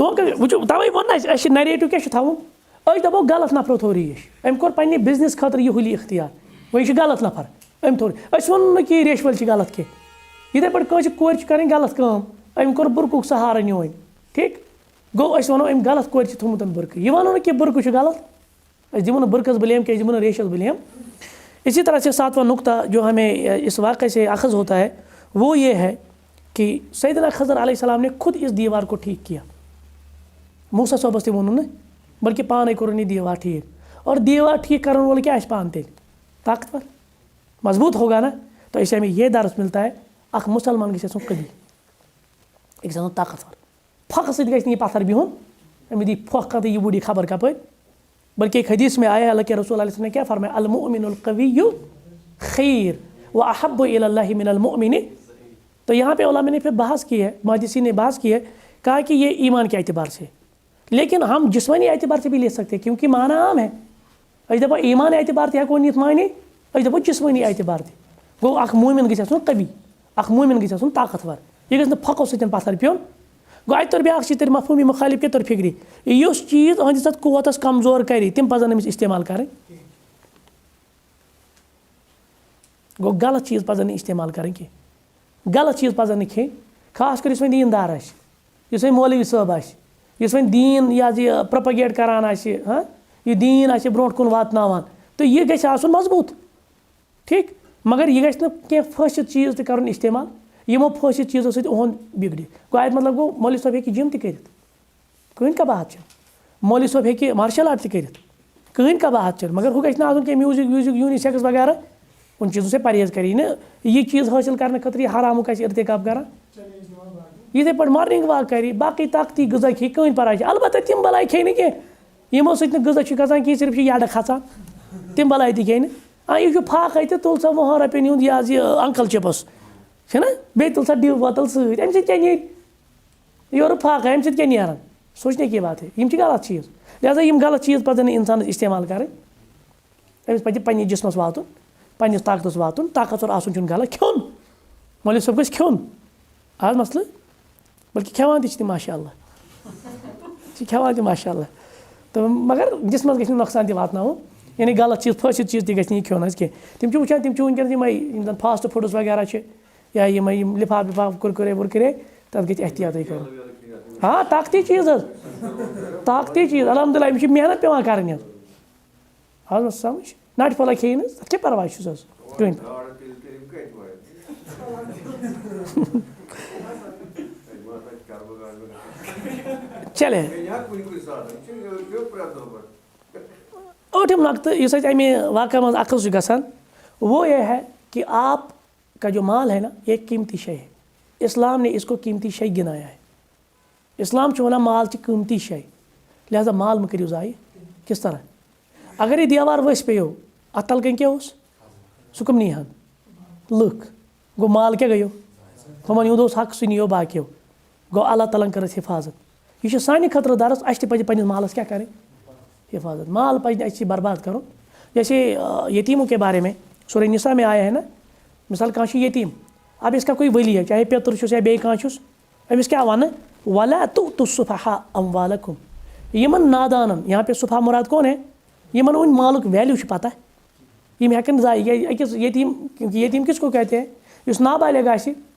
वो तवे वो नरेटिव क्या थवन दपो गलत नफर थो रेश अम कोर पे बिजनेस खतर यह हुली इख्तियार वह गलत नफर अम थो वो कि रेश वल गलत कह इथे पे कोर कर गलत काम अम कोर बुरकुक सहारा वन ठीक गो वो अम गलत कोर थोमुत बुरक यह वनो कि बुरक गलत दिमो बुरकस ब्लेम क्या दिमो रेशस ब्लेम। इसी तरह से सातवां नुक्ता जो हमें इस वाक़े से अखज़ होता है वो ये है कि सैयदना खज़र अलैहिस्सलाम ने खुद इस दीवार को ठीक किया। मूसा सोबस ते वोन बल्कि पाने कोर दीवार ठीक और दीवार ठीक करने वाले क्या पान तेल ताकतवर मजबूत होगा ना। तो इससे हमें यह दर्स मिलता है अख मुसलमान गि कभी एक ताकतवर फोख सह पत्थर बिहुन अमित दी फोख कत यह बूढ़ी खबर कप बल्कि एक हदीस में आया अल्लाह के रसूल अलैहि वसल्लम ने क्या फरमाया अल मुमिनुल क़विय्यु खैर व अहब्बु इलल्लाहि मिनल मुमिन। तो यहाँ पे उलमा ने फिर बहस की है मुहद्दिसीन ने बहस की है कहा कि ये ईमान के एतबार से लेकिन हम जिस्मानी एतबार से भी ले सकते हैं क्योंकि माना आम है अस दपो ईमान एतबार हेको नीत मानी अस दपो जिस्मानी एतबार गो अख मोमिन गि कवि अख मोमिन गि ताकतवर यह गि फोको सत्य पत्थर पियोन गो अत तर ब्या चीज मफहूमी मुखालिफ के तर फिक्री इस चीज़ अहंदिस कुव्वतस कमजोर कर तिम पजन अमिस इस्तेमाल कर गो गलत चीज़ पजन इस्तेमाल कर गलत चीज़ पजन खे खास कर दीनदार इस मौलवी साहब इस दीन यह प्रोपगेट करान हाँ यह दीन ब्रोट कुन वातनावान तो यह गि आसन मजबूत ठीक मगर यह गि कह फसिद चीज़ तो कर इस्तेमाल यमो फसिद चीज़ों सहित ओहन बिगड़ी गो अत मतलब गो मौलवी साहब हे जिम तह कहन का बात मौलवी साहब हे मार्शल आर्ट तह कहन का बात मगर वह गि आसन म्यूजिक व्यूजिक यूनिसेक्स वगैरह उन चीज़ों से परहेज करी ना यह चीज़ हासिल करने खतर यह हरामुक इर्तिकाब कर इथे पे मॉर्निंग वॉक करी बाकी ताकती गजा खे कहन पर अलबत्त तिम बलाय खे न यमो सत गजा गसान कि सिर्फ याड खसान तिम बलाय तह खे यह फाक अत तुल सा वह रपन हूँ यह अंकल चिप्स है ना बे तुल सा डिव बोतल सत अम क्या योर फाक अम क्या नान सोचने की बात है गलत चीज़ लिहाजा गलत चीज़ पजन इंसान इस्तेमाल कर अमिस पे पन्ने जिस्मस वातुन पन्निस ताकतस वातुन ताकतवर आसन गलत खोन मौलवी साहब गो खोन आज मसल बल्कि खेवान तह माशाअल्लाह खेवान तह माशाअल्लाह तो मगर जिस्मस गि नुकसान तह वातनाउन यानी गलत चीज़ फसिद चीज़ तह गि खोन तिम वुचान तिम वनकन फास्ट फूड्स वगैरह या लिफाफ विफाफ कुरकुरे वुरकुरे तथ गि एहतियात कर हाँ ताकती चीज़ ताकती चीज़ अलहमदुलिल्लाह मेहनत पे कर आज समझ नट फला खे क्या परवाह कहीं चले ऊठम नकत इस अमे वाक़े मज अक्ल गसान वो ये है कि आप का जो माल है ना ये कीमती शय है। इस्लाम ने इसको कीमती शय गिनाया है। इस्लाम वन माल कीमती शय लिहाजा माल मह करो ज़ाय किस तरह अगर यह दीवार वस पे अत तल कन क्या सह कम नीहन लुक गो माल क्या गयो तमन यूद हक सह नियो बाकियों गो अल्लाह तआला कर हिफाजत यह सानि खतर दरस अस पे मालस क्या करें हिफाजत माल पे बर्बाद करो। जैसे यतीमों के बारे में सूरह निसा में आया है ना मिसाल कह यतीम अब इसका कोई वली है चाहे पेतर या बे अमिस क्या वन वला तो सुफहा अमवालकुम यमन नादानन यहाँ पे सुफा मुराद कौन है यमन उन मालुक वैल्यू पता यम हेकन ज़ाय अकिस यतीम क्योंकि यतीम किसको कहते हैं इस नाबालिग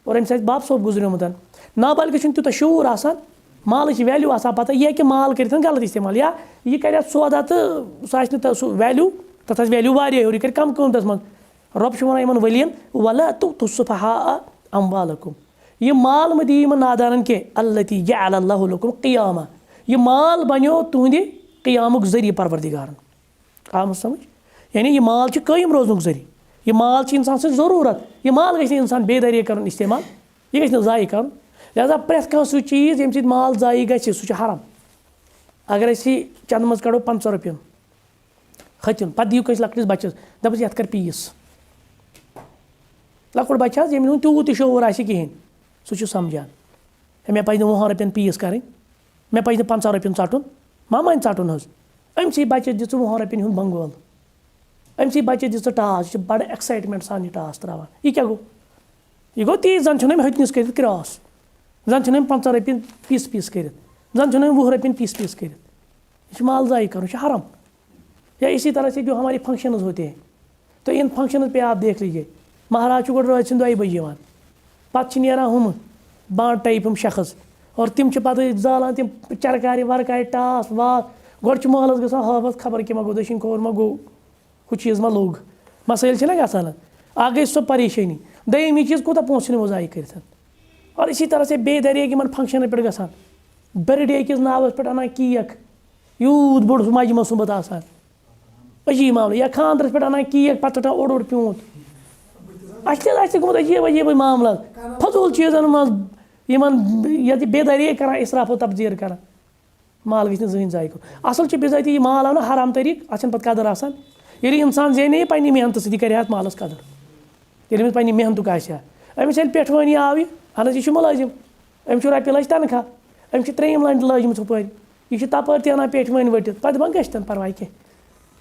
और अम बाप सोप गुजरमुत नाबालिग तूत शूर आसान माल वैल्यू आसान पता यह कि माल कर गलत इस्तेमाल या यह कर सौदा तो सह वैल्यू तथ वैल्यू वारिया यह कर कम कीमतस मज रब वन वलियन वला तो सुफहा अमवालकुम यह माल मत दी नादान के अल्लती जअलल्लाहु लकुम क़ियामा यह माल बनो तुहद क़ियामुक ज़रिए परवरदिगारन आम समझ यानी यह माल कायम रोजनुक ज़रिए यह माल इंसान से ज़रूरत यह माल गि इंसान बेदरिया कर इस्तेमाल यह गि ज़ाय कर लिहाजा प्रेथ कह सह चीज़ ये माल ज़ाय गि सह हराम अगर चंद मज कड़ो 500 रुपयन کھٔژِن پَتہٕ دِیِو کٲنٛسہِ لۄکٹِس بَچَس دَپَس یَتھ کَر پیٖس لۄکُٹ بَچہِ حظ ییٚمِس نہٕ تیوٗت تہِ شعوٗر آسہِ کِہیٖنۍ سُہ چھُ سَمجان ہے مےٚ پَزِ نہٕ 20 رۄپیَن پیٖس کَرٕنۍ مےٚ پَزِ نہٕ 50 رۄپیَن ژَٹُن ما مانہِ ژَٹُن حظ أمۍسٕے بَچَس دِ ژٕ 20 رۄپیَن ہُنٛد بنٛگول أمۍسٕے بَچَس دِ ژٕ ٹاس یہِ چھِ بَڑٕ ایٚکسایٹمٮ۪نٛٹ سان یہِ ٹاس ترٛاوان یہِ کیٛاہ گوٚو یہِ گوٚو تی زَن چھُنہٕ أمۍ ۂتنِس کٔرِتھ کرٛاس زَن چھُنہٕ أمۍ 50 رۄپیَن پیٖس کٔرِتھ زَن چھُنہٕ أمۍ 20 رۄپیَن پیٖس کٔرِتھ یہ چھُ مال ضایع کَرُن یہِ چھُ حرام یا اسی طرح سے جو ہماری فنکشنز ہوتے ہیں تو ان فنکشنز پہ آپ دیکھ لیجیے مہراز چھُ گۄڈٕ رٲژ سٕنٛدِ 2 بجے یِوان پَتہٕ چھِ نیران ہُمہٕ بانٛڈ ٹایپ یِم شخص اور تِم چھِ پَتہٕ زالان تِم چرکارِ وَرکارِ ٹاس واس گۄڈٕ چھُ محلَس گژھان ہٲبَتھ خبر کیٚنٛہہ ما گوٚو دٔچھِنۍ کھووُر ما گوٚو ہُہ چیٖز ما لوٚگ مسٲیِل چھِنہ گژھان اکھ گٔے سۄ پریشٲنی دوٚیِم یہِ چیٖز کوٗتاہ پونٛسہٕ چھِ یِمو ضایع کٔرِتھ اور اسی طرح سے بے دریک یِمن فنٛکشَنن پٮ۪ٹھ گژھان بٔرٕ ڈے کِس ناوَس پٮ۪ٹھ اَنان کیک یوٗت بوٚڑ سُہ مَجمہٕ سُمبتھ آسان عجیٖب معاملہٕ یا خانٛدرَس پٮ۪ٹھ اَنان کیک پَتہٕ ژَٹان اوٚڑ پیوٗنٛت اَسہِ تہِ گوٚمُت عجیٖب عجیٖبٕے معاملہٕ فضوٗل چیٖزَن منٛز یِمن ییٚتہِ بے دریک کَران اِسراف و تبذیٖر کَران مال گژھِ نہٕ زٕہٕنۍ ضایع کَرُن اَصٕل چھِ بِذٲتی یہِ مال آو نہٕ حرام طریٖقہٕ اَتھ چھَنہٕ پَتہٕ قدٕر آسان ییٚلہِ اِنسان زینہِ یہِ پنٛنہِ محنتہٕ سۭتۍ یہِ کَرِ ہا اَتھ مالَس قدٕر ییٚلہِ أمِس پنٛنہِ محنتُک آسہِ ہا أمِس ییٚلہِ پٮ۪ٹھوٲنی آو یہِ اہن حظ یہِ چھُ مُلٲزِم أمِس چھُ رۄپیہِ لَچھ تنخواہ أمِس چھِ 3 لَنٛجہِ لٲجمٕژ ہُپٲرۍ یہِ چھُ تَپٲرۍ تہِ اَنان پٮ۪ٹھوٲنۍ ؤٹِتھ پَتہٕ ما گژھِ تَنہٕ پَرواے کینٛہہ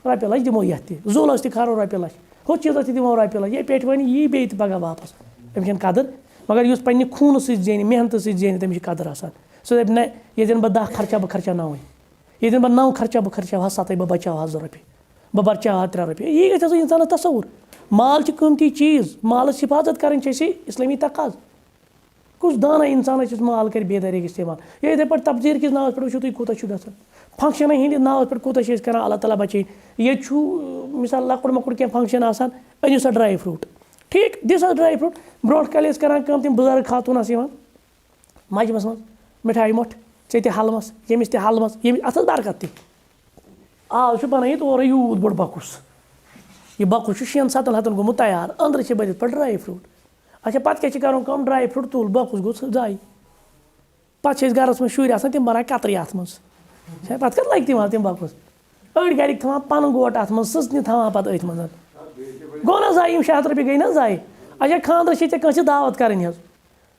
رۄپیہِ لَچھ دِمو یَتھ تہِ زوٗلَس تہِ کھارو رۄپیہِ لَچھ ہُتھ چیٖزَس تہِ دِمو رۄپیہِ لَچھ یے پٮ۪ٹھوٲنی یی بیٚیہِ تہِ پَگاہ واپَس أمِس چھَنہٕ قدٕر مگر یُس پنٛنہِ خوٗنہٕ سۭتۍ زینہِ محنتہٕ سۭتۍ زینہِ تٔمِس چھِ قدٕر آسان سُہ دَپہِ نہ ییٚتٮ۪ن بہٕ 10 خرچاو بہٕ خرچاو 9 ییٚتٮ۪ن بہٕ 9 خرچاو بہٕ خرچاو 7 بہٕ بَچاو 2 رۄپیہِ بہٕ بَچاو 3 رۄپیہِ یی گژھِ آسُن اِنسانَس تصوُر مال چھِ قۭمتی چیٖز مالَس حِفاظت کَرٕنۍ چھِ اَسہِ اِسلٲمی تقاضہٕ کُس دانا اِنسانَس یُس مال کَرِ بے دریک اِستعمال یا یِتھَے پٲٹھۍ تبزیٖر کِس ناوَس پٮ۪ٹھ وٕچھِو تُہۍ کوٗتاہ چھُ گژھان فنٛکشَنَن ہِنٛدِس ناوَس پٮ۪ٹھ کوٗتاہ چھِ أسۍ کَران اللہ تعالیٰ بَچٲیِن ییٚتہِ چھُ مِثال لۄکُٹ مۄکُٹ کینٛہہ فنٛکشَن آسان أنِو سا ڈرٛاے فرٛوٗٹ ٹھیٖک دِ سا ڈرٛاے فرٛوٗٹ برونٛٹھ کالہِ ٲسۍ کَران کٲم تِم بُزرٕگ خاتوٗن آسہٕ یِوان مَجمَس منٛز مِٹھایہِ مۄٹھ ژےٚ تہِ حلمَس ییٚمِس تہِ حلمَس ییٚمِس اَتھ ٲس برکت تہِ آز چھُ بَنٲیِتھ اورَے یوٗت بوٚڑ بۄکُس یہِ بۄکُس چھُ 6-7 ہَتَن گوٚمُت تیار أنٛدرٕ چھِ بٔرِتھ پَتہٕ ڈرٛاے فرٛوٗٹ اچھا پَتہٕ کیٛاہ چھِ کَرُن کٲم ڈرٛاے فرٛوٗٹ تُل بۄکُس گوٚو ضایع پَتہٕ چھِ أسۍ گَرَس منٛز شُرۍ آسان تِم بَران کَترِ اَتھ منٛز پَتہٕ کَتھ لَگہِ تِمن تِم بۄکُس أڑۍ گَرِکۍ تھاوان پَنُن گوٹ اَتھ منٛز سٕژنہِ تھاوان پَتہٕ أتھۍ منٛز گوٚو نہ ضایع یِم 6 ہَتھ رۄپیہِ گٔے نہ ضایع اچھا خانٛدرَس چھِ ژےٚ کٲنٛسہِ دعوت کَرٕنۍ حظ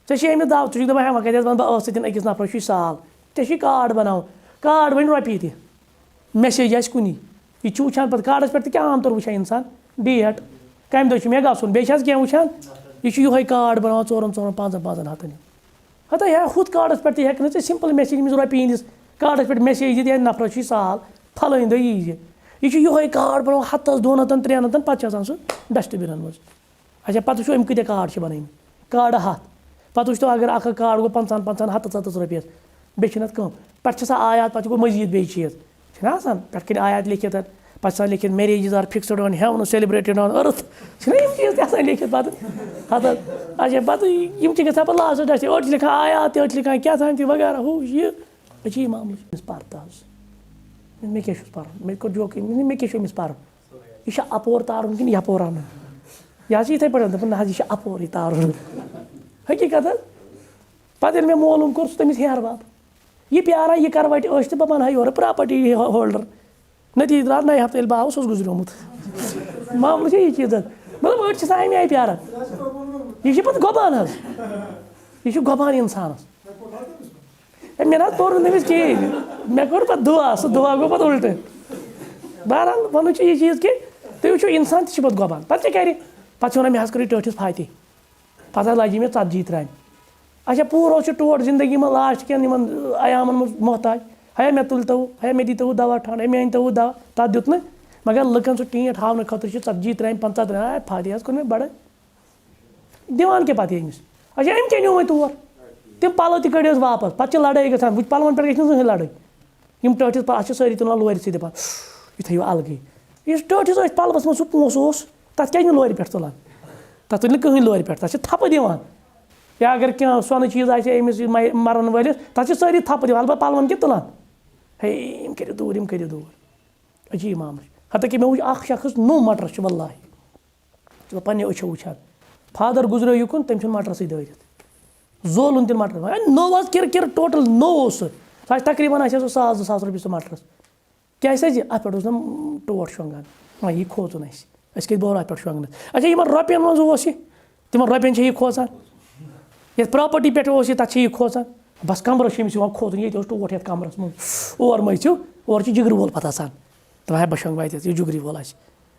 ژےٚ چھِ أمِس دعوت ژٕ چھُکھ دَپان وۄنۍ کَتہِ حظ وَنہٕ بہٕ ٲس سۭتۍ أکِس نَفرَس چھُے سال ژےٚ چھُے کاڈ بَناوُن کاڈ بَنہِ رۄپیہِ تہِ میسیج آسہِ کُنی یہِ تہِ چھُ وٕچھان پَتہٕ کاڈَس پٮ۪ٹھ تہِ کیٛاہ عام طور وٕچھان اِنسان ڈیٹ کَمہِ دۄہ چھُ مےٚ گژھُن بیٚیہِ چھِ حظ کینٛہہ وٕچھان یہِ چھُ یِہوٚے کاڈ بَناوان 4-5 ہَتَن ہَتا ہے ہُتھ کاڈَس پٮ۪ٹھ تہِ ہٮ۪کہٕ نہٕ ژٕ سِمپٕل میسیج أمِس رۄپیہِ ہِنٛدِس کاڈَس پٮ۪ٹھ میسیج دِتھ یا نَفرَس چھُے سال پھلٲنۍ دۄہ یی زِ یہِ چھُ یِہوٚے کاڈ بَناوان 100 200 300 پَتہٕ چھِ آسان سُہ ڈَسٹبِنَن منٛز اچھا پَتہٕ وٕچھو أمۍ کۭتیاہ کاڈ چھِ بَنٲومٕتۍ کاڈٕ 100 پَتہٕ وٕچھتو اگر اَکھ کاڈ گوٚو 50 100 رۄپیَس بیٚیہِ چھِنہٕ اَتھ کٲم پٮ۪ٹھٕ چھِ آسان آیات پَتہٕ گوٚو مٔزیٖد بیٚیہِ چیٖز چھِنہ آسان پٮ۪ٹھٕ کَنۍ آیات لیکھِتھ پَتہٕ چھِ آسان لیکھِتھ marriages are fixed on heaven celebrated on earth چھِنہ یِم چیٖز تہِ آسان لیکھِتھ پَتہٕ ہَتہٕ اچھا پَتہٕ یِم چھِ گژھان پَتہٕ لاسٹَس ڈَسٹہِ أڑۍ چھِ لیکھان آیات تہِ أڑۍ چھِ لیکھان کیٛاہ تام تہِ وغیرہ ہُہ یہِ عجیٖب معاملہٕ چھُ أمِس پَرٕ تہٕ حظ مےٚ کیٛاہ چھُس پَرُن مےٚ کوٚر جوکٕے مےٚ کیٛاہ چھُ أمِس پَرُن یہِ چھا اَپور تارُن کِنہٕ یَپور اَنُن یہِ حظ چھِ یِتھَے پٲٹھۍ دَپان نہ حظ یہِ چھِ اَپورٕے تارُن حقیٖقت حظ پَتہٕ ییٚلہِ مےٚ معلوٗم کوٚر سُہ تٔمِس ہیہَر باب یہِ پیاران یہِ کَر وَٹہِ أسۍ تہٕ بہٕ بَنہٕ ہا یورٕ پرٛاپَرٹی ہولڈَر نٔتیٖجہٕ درٛاو 9 ہَفتہٕ ییٚلہِ بہٕ آوُس اوس گُزریومُت معاملہٕ چھِ یہِ چیٖز حظ مطلب أڑۍ چھِ آسان اَمہِ آیہِ پیاران یہِ چھِ پَتہٕ گۄبان حظ یہِ چھُ گۄبان اِنسانَس ہے مےٚ نہ حظ پوٚر نہٕ تٔمِس کِہیٖنۍ مےٚ کوٚر پَتہٕ دُعا سُہ دُعا گوٚو پَتہٕ اُلٹہٕ بہرحال وَنُن چھُ یہِ چیٖز کہِ تُہۍ وٕچھِو اِنسان تہِ چھِ پَتہٕ گۄبان پَتہٕ کیٛاہ کَرِ پَتہٕ چھِ وَنان مےٚ حظ کٔرِو ٹٲٹھِس فاتح پَتہٕ حظ لَجے مےٚ 40 ترٛامہِ اچھا پوٗرٕ اوس یہِ ٹوٹھ زندگی منٛز لاسٹ کٮ۪ن یِمَن عیامَن منٛز محتاج ہے مےٚ تُلتو ہے مےٚ دِتو دَوا ٹھنٛڈ ہے مےٚ أنۍتو دَوا تَتھ دیُت نہٕ مگر لُکَن سُہ ٹیٖنٛٹ ہاونہٕ خٲطرٕ چھِ 40 ترٛامہِ 50 ترٛامہِ فاتح حظ کوٚر مےٚ بَڑٕ دِوان کیٛاہ پَتہٕ أمِس اچھا أمۍ کیٛاہ نیوٗ وۄنۍ تور تِم پَلو تہِ کٔڑۍ حظ واپَس پَتہٕ چھِ لَڑٲے گژھان وٕچھ پَلوَن پٮ۪ٹھ گژھِ نہٕ زٕہٕنۍ لَڑٲے یِم ٹٲٹھِس اَتھ چھِ سٲری تُلان لورِ سۭتۍ دَپان یہِ تھٲیِو اَلگٕے یُس ٹٲٹھِس ٲسۍ پَلوَس منٛز سُہ پونٛسہٕ اوس تَتھ کیٛازِ نہٕ لورِ پٮ۪ٹھ تُلان تَتھ تُلہِ نہٕ کٕہٕنۍ لورِ پٮ۪ٹھ تَتھ چھِ تھَپہٕ دِوان یا اگر کینٛہہ سۄنہٕ چیٖز آسہِ أمِس مَرَن وٲلِس تَتھ چھِ سٲری تھَپہٕ دِوان اَلبتہ پَلوَن کیٛاہ تُلان ہے یِم کٔرِو دوٗر یِم کٔرِو دوٗر عجیٖب معاملہٕ چھُ ہَتا کہِ مےٚ وٕچھ اَکھ شخص نوٚو مَٹرَس چھُ وَاللٰہِ چھُس بہٕ پنٛنیو أچھو وٕچھان فادَر گُزریو یُکُن تٔمۍ چھُنہٕ مَٹرَسٕے دٲرِتھ زولُن تہِ مَٹرَس نوٚو حظ کِرٕ ٹوٹَل نوٚو اوس سُہ آسہِ تقریٖباً آسہِ ہا سُہ 1000-2000 رۄپیہِ سُہ مَٹرَس کیٛاہ حظ یہِ اَتھ پٮ۪ٹھ اوس نہ ٹوٹھ شۄنٛگان وۄنۍ یہِ کھوژُن اَسہِ أسۍ کِتھ بہٕ اَتھ پٮ۪ٹھ شۄنٛگنَس اچھا یِمن رۄپیَن منٛز اوس یہِ تِمن رۄپیَن چھِ یہِ کھوژان یَتھ پرٛاپَرٹی پٮ۪ٹھ اوس یہِ تَتھ چھِ یہِ کھوژان بَس کَمرَس چھِ أمِس یِوان کھوژُن ییٚتہِ اوس ٹوٹھ یَتھ کَمرَس منٛز اور مٔژھِو اورٕ چھِ جِگرٕ وول پَتہٕ آسان دَپان ہے بہٕ شۄنٛگہٕ اَتٮ۪تھ یہِ جُگری وول آسہِ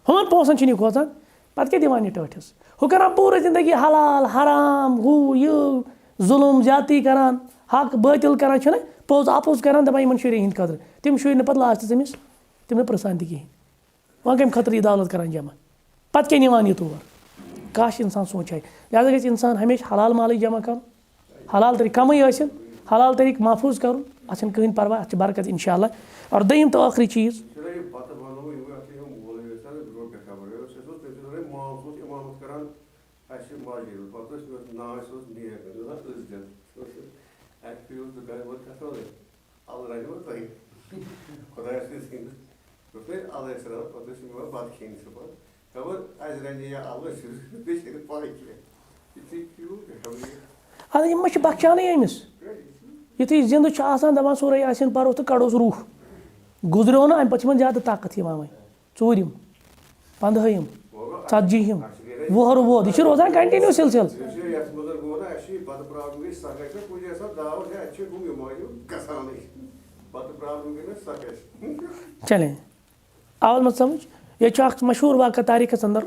ہُمَن پونٛسَن چھِنہٕ یہِ کھوژان پَتہٕ کیٛاہ دِوان یہِ ٹٲٹھِس ہُہ کَران پوٗرٕ زِندگی حلال حرام ہُہ یہِ ظُلُم زیادتی کَران حق بٲطِل کَران چھِنہ پوٚز اَپُز کَران دَپان یِمَن شُرٮ۪ن ہِنٛدِ خٲطرٕ تِم شُرۍ نہٕ پَتہٕ لاسٹَس أمِس تِم نہٕ پِرٛژھان تہِ کِہیٖنۍ وۄنۍ کَمہِ خٲطرٕ یہِ دولت کَران جمع پَتہٕ کیٛاہ نِوان یہِ تور کاش اِنسان سونٛچہِ ہا لہٰذا گژھِ اِنسان ہمیشہِ حلال مالٕے جمع کَرُن حلال طریٖقہٕ کَمٕے ٲسِن حلال طریٖقہٕ محفوٗظ کَرُن اَتھ چھَنہٕ کٕہٕنۍ پَرواے اَتھ چھِ برکت اِنشاء اللہ اور دوٚیِم تہٕ ٲخری چیٖز اَدٕ یِم ما چھِ بخچانٕے أمِس یُتھُے زِندٕ چھُ آسان دَپان سورُے آسن پَرُس تہٕ کَڑوس روح گُزریو نہٕ اَمہِ پَتہٕ چھِ یِمَن زیادٕ طاقت یِوان وۄنۍ ژوٗرِم پنٛدہٲیِم ژتجیٖہِم وُہُر ووت یہِ چھُ روزان کَنٹِنیوٗ سِلسِلہٕ چلے آوُز منٛز سَمٕجھ ییٚتہِ چھُ اَکھ مشہوٗر واقعہ تاریٖخَس اَندَر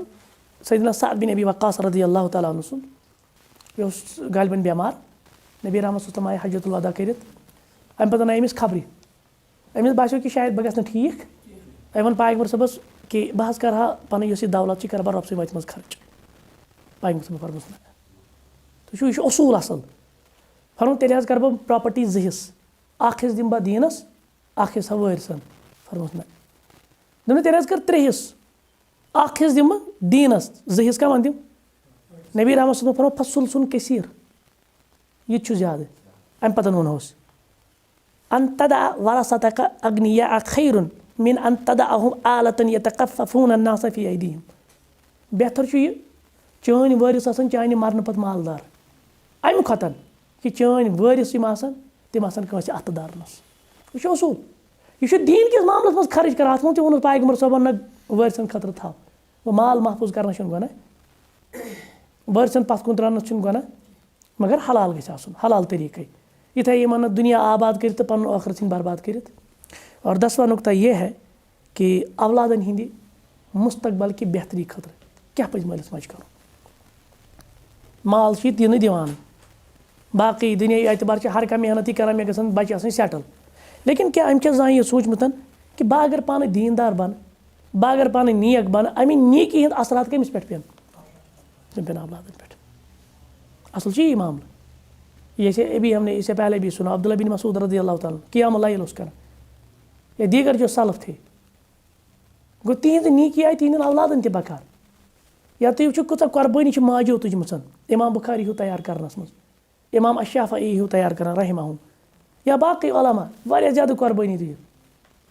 سیدنا سعد بِن ابی وقاص رضی اللہ تعالیٰ عنہ سُنٛد یہِ اوس غالباً بٮ۪مار نبی رحمت صلی اللہ علیہ وسلم آیہِ حجۃ الوداع کٔرِتھ اَمہِ پَتہٕ آیہِ أمِس خبرِ أمِس باسیو کہِ شاید بہٕ گژھٕ نہٕ ٹھیٖک أمۍ ووٚن پایغمبر صٲبَس کہِ بہٕ حظ کَرٕ ہا پَنٕنۍ یۄس یہِ دولت چھِ کَرٕ بہٕ رۄبہٕ سٕنٛدِ وَتہِ منٛز خرچ پایغمبر صٲبن فرمووُس نہ تُہۍ وٕچھِو یہِ چھُ اصوٗل اَصٕل فرمووُن تیٚلہِ حظ کَرٕ بہٕ پرٛاپَرٹی 2 حِصہٕ اَکھ حِصہٕ دِمہٕ بہٕ دیٖنَس اَکھ حِصہٕ وٲرِثَن فرمووُس نہ دوٚپُن تیٚلہِ حظ کَر 3 حِصہٕ اَکھ حِصہٕ دِمہٕ بہٕ دیٖنَس 2 حِصہٕ کَمَن دِمہٕ نبی رحمت صٲبن فرموو فَصُلسُن کثیٖر یہِ تہِ چھُ زیادٕ اَمہِ پَتہٕ ووٚنہوس ان تدع ورثتک اغنیاء خیرٌ من ان تدعهم آلة یتکففون الناس فی ایدیہم بہتر چھُ یہِ چٲنۍ وٲرِث آسان چانہِ مَرنہٕ پَتہٕ مالدار اَمہِ کھۄتہٕ کہِ چٲنۍ وٲرِث یِم آسان تِم آسان کٲنٛسہِ اَتھٕ دارنَس یہِ چھُ اصوٗل یہِ چھُ دیٖن کِس معاملَس منٛز خرٕچ کَران اَتھ منٛز تہِ ووٚنُس پایغمبر صٲبَن نہ وٲرِثَن خٲطرٕ تھاو وۄنۍ مال محفوٗظ کَرنَس چھُنہٕ گۄناہ وٲرِثَن پَتھ کُن ترٛاونَس چھُنہٕ گۄناہ مگر حلال گژھِ آسُن حلال طریٖقَے یہِ تھایہِ یِمَن نہٕ دُنیا آباد کٔرِتھ تہٕ پَنُن ٲخرت ژھٕنۍ برباد کٔرِتھ اور 10واں نُقطہ یہِ ہے کہِ اولادَن ہِنٛدِ مُستقبل کہِ بہتری خٲطرٕ کیٛاہ پَزِ مٲلِس ماجہِ کَرُن مال چھُ یہِ دِنہٕ دِوان باقٕے دُنیاوی اعتبار چھِ ہر کانٛہہ محنت یہِ کَران مےٚ گژھن بَچہِ آسٕنۍ سیٹٕل لیکِن کیٛاہ أمۍ چھا زانٛہہ یہِ سوٗنٛچمُت کہِ بہٕ اگر پانہٕ دیٖندار بَنہٕ بہٕ اگر پانہٕ نیک بَنہٕ اَمہِ نیکی ہِنٛدۍ اثرات کٔمِس پٮ۪ٹھ پٮ۪ن تِم پٮ۪ن اولادَن پٮ۪ٹھ اَصٕل چھُ یی معاملہٕ جیسے ابھی ہم نے اس سے پہلے بھی سنا عبداللہ بن مسعود رضی اللہ تعالیٰ قیام اللیل اوس کران یا دیٖگر جو سلف تھے گوٚو تِہنٛزٕ نیکی آیہِ تِہنٛدٮ۪ن اولادَن تہِ بکار یا تُہۍ وٕچھِو کۭژاہ قۄربٲنی چھِ ماجیو تُجمٕژ اِمام بُخاری ہیوٗ تیار کَرنَس منٛز اِمام اشافعی ہیوٗ تیار کَران رحمہُم یا باقٕے علما واریاہ زیادٕ قۄربٲنی دِتھ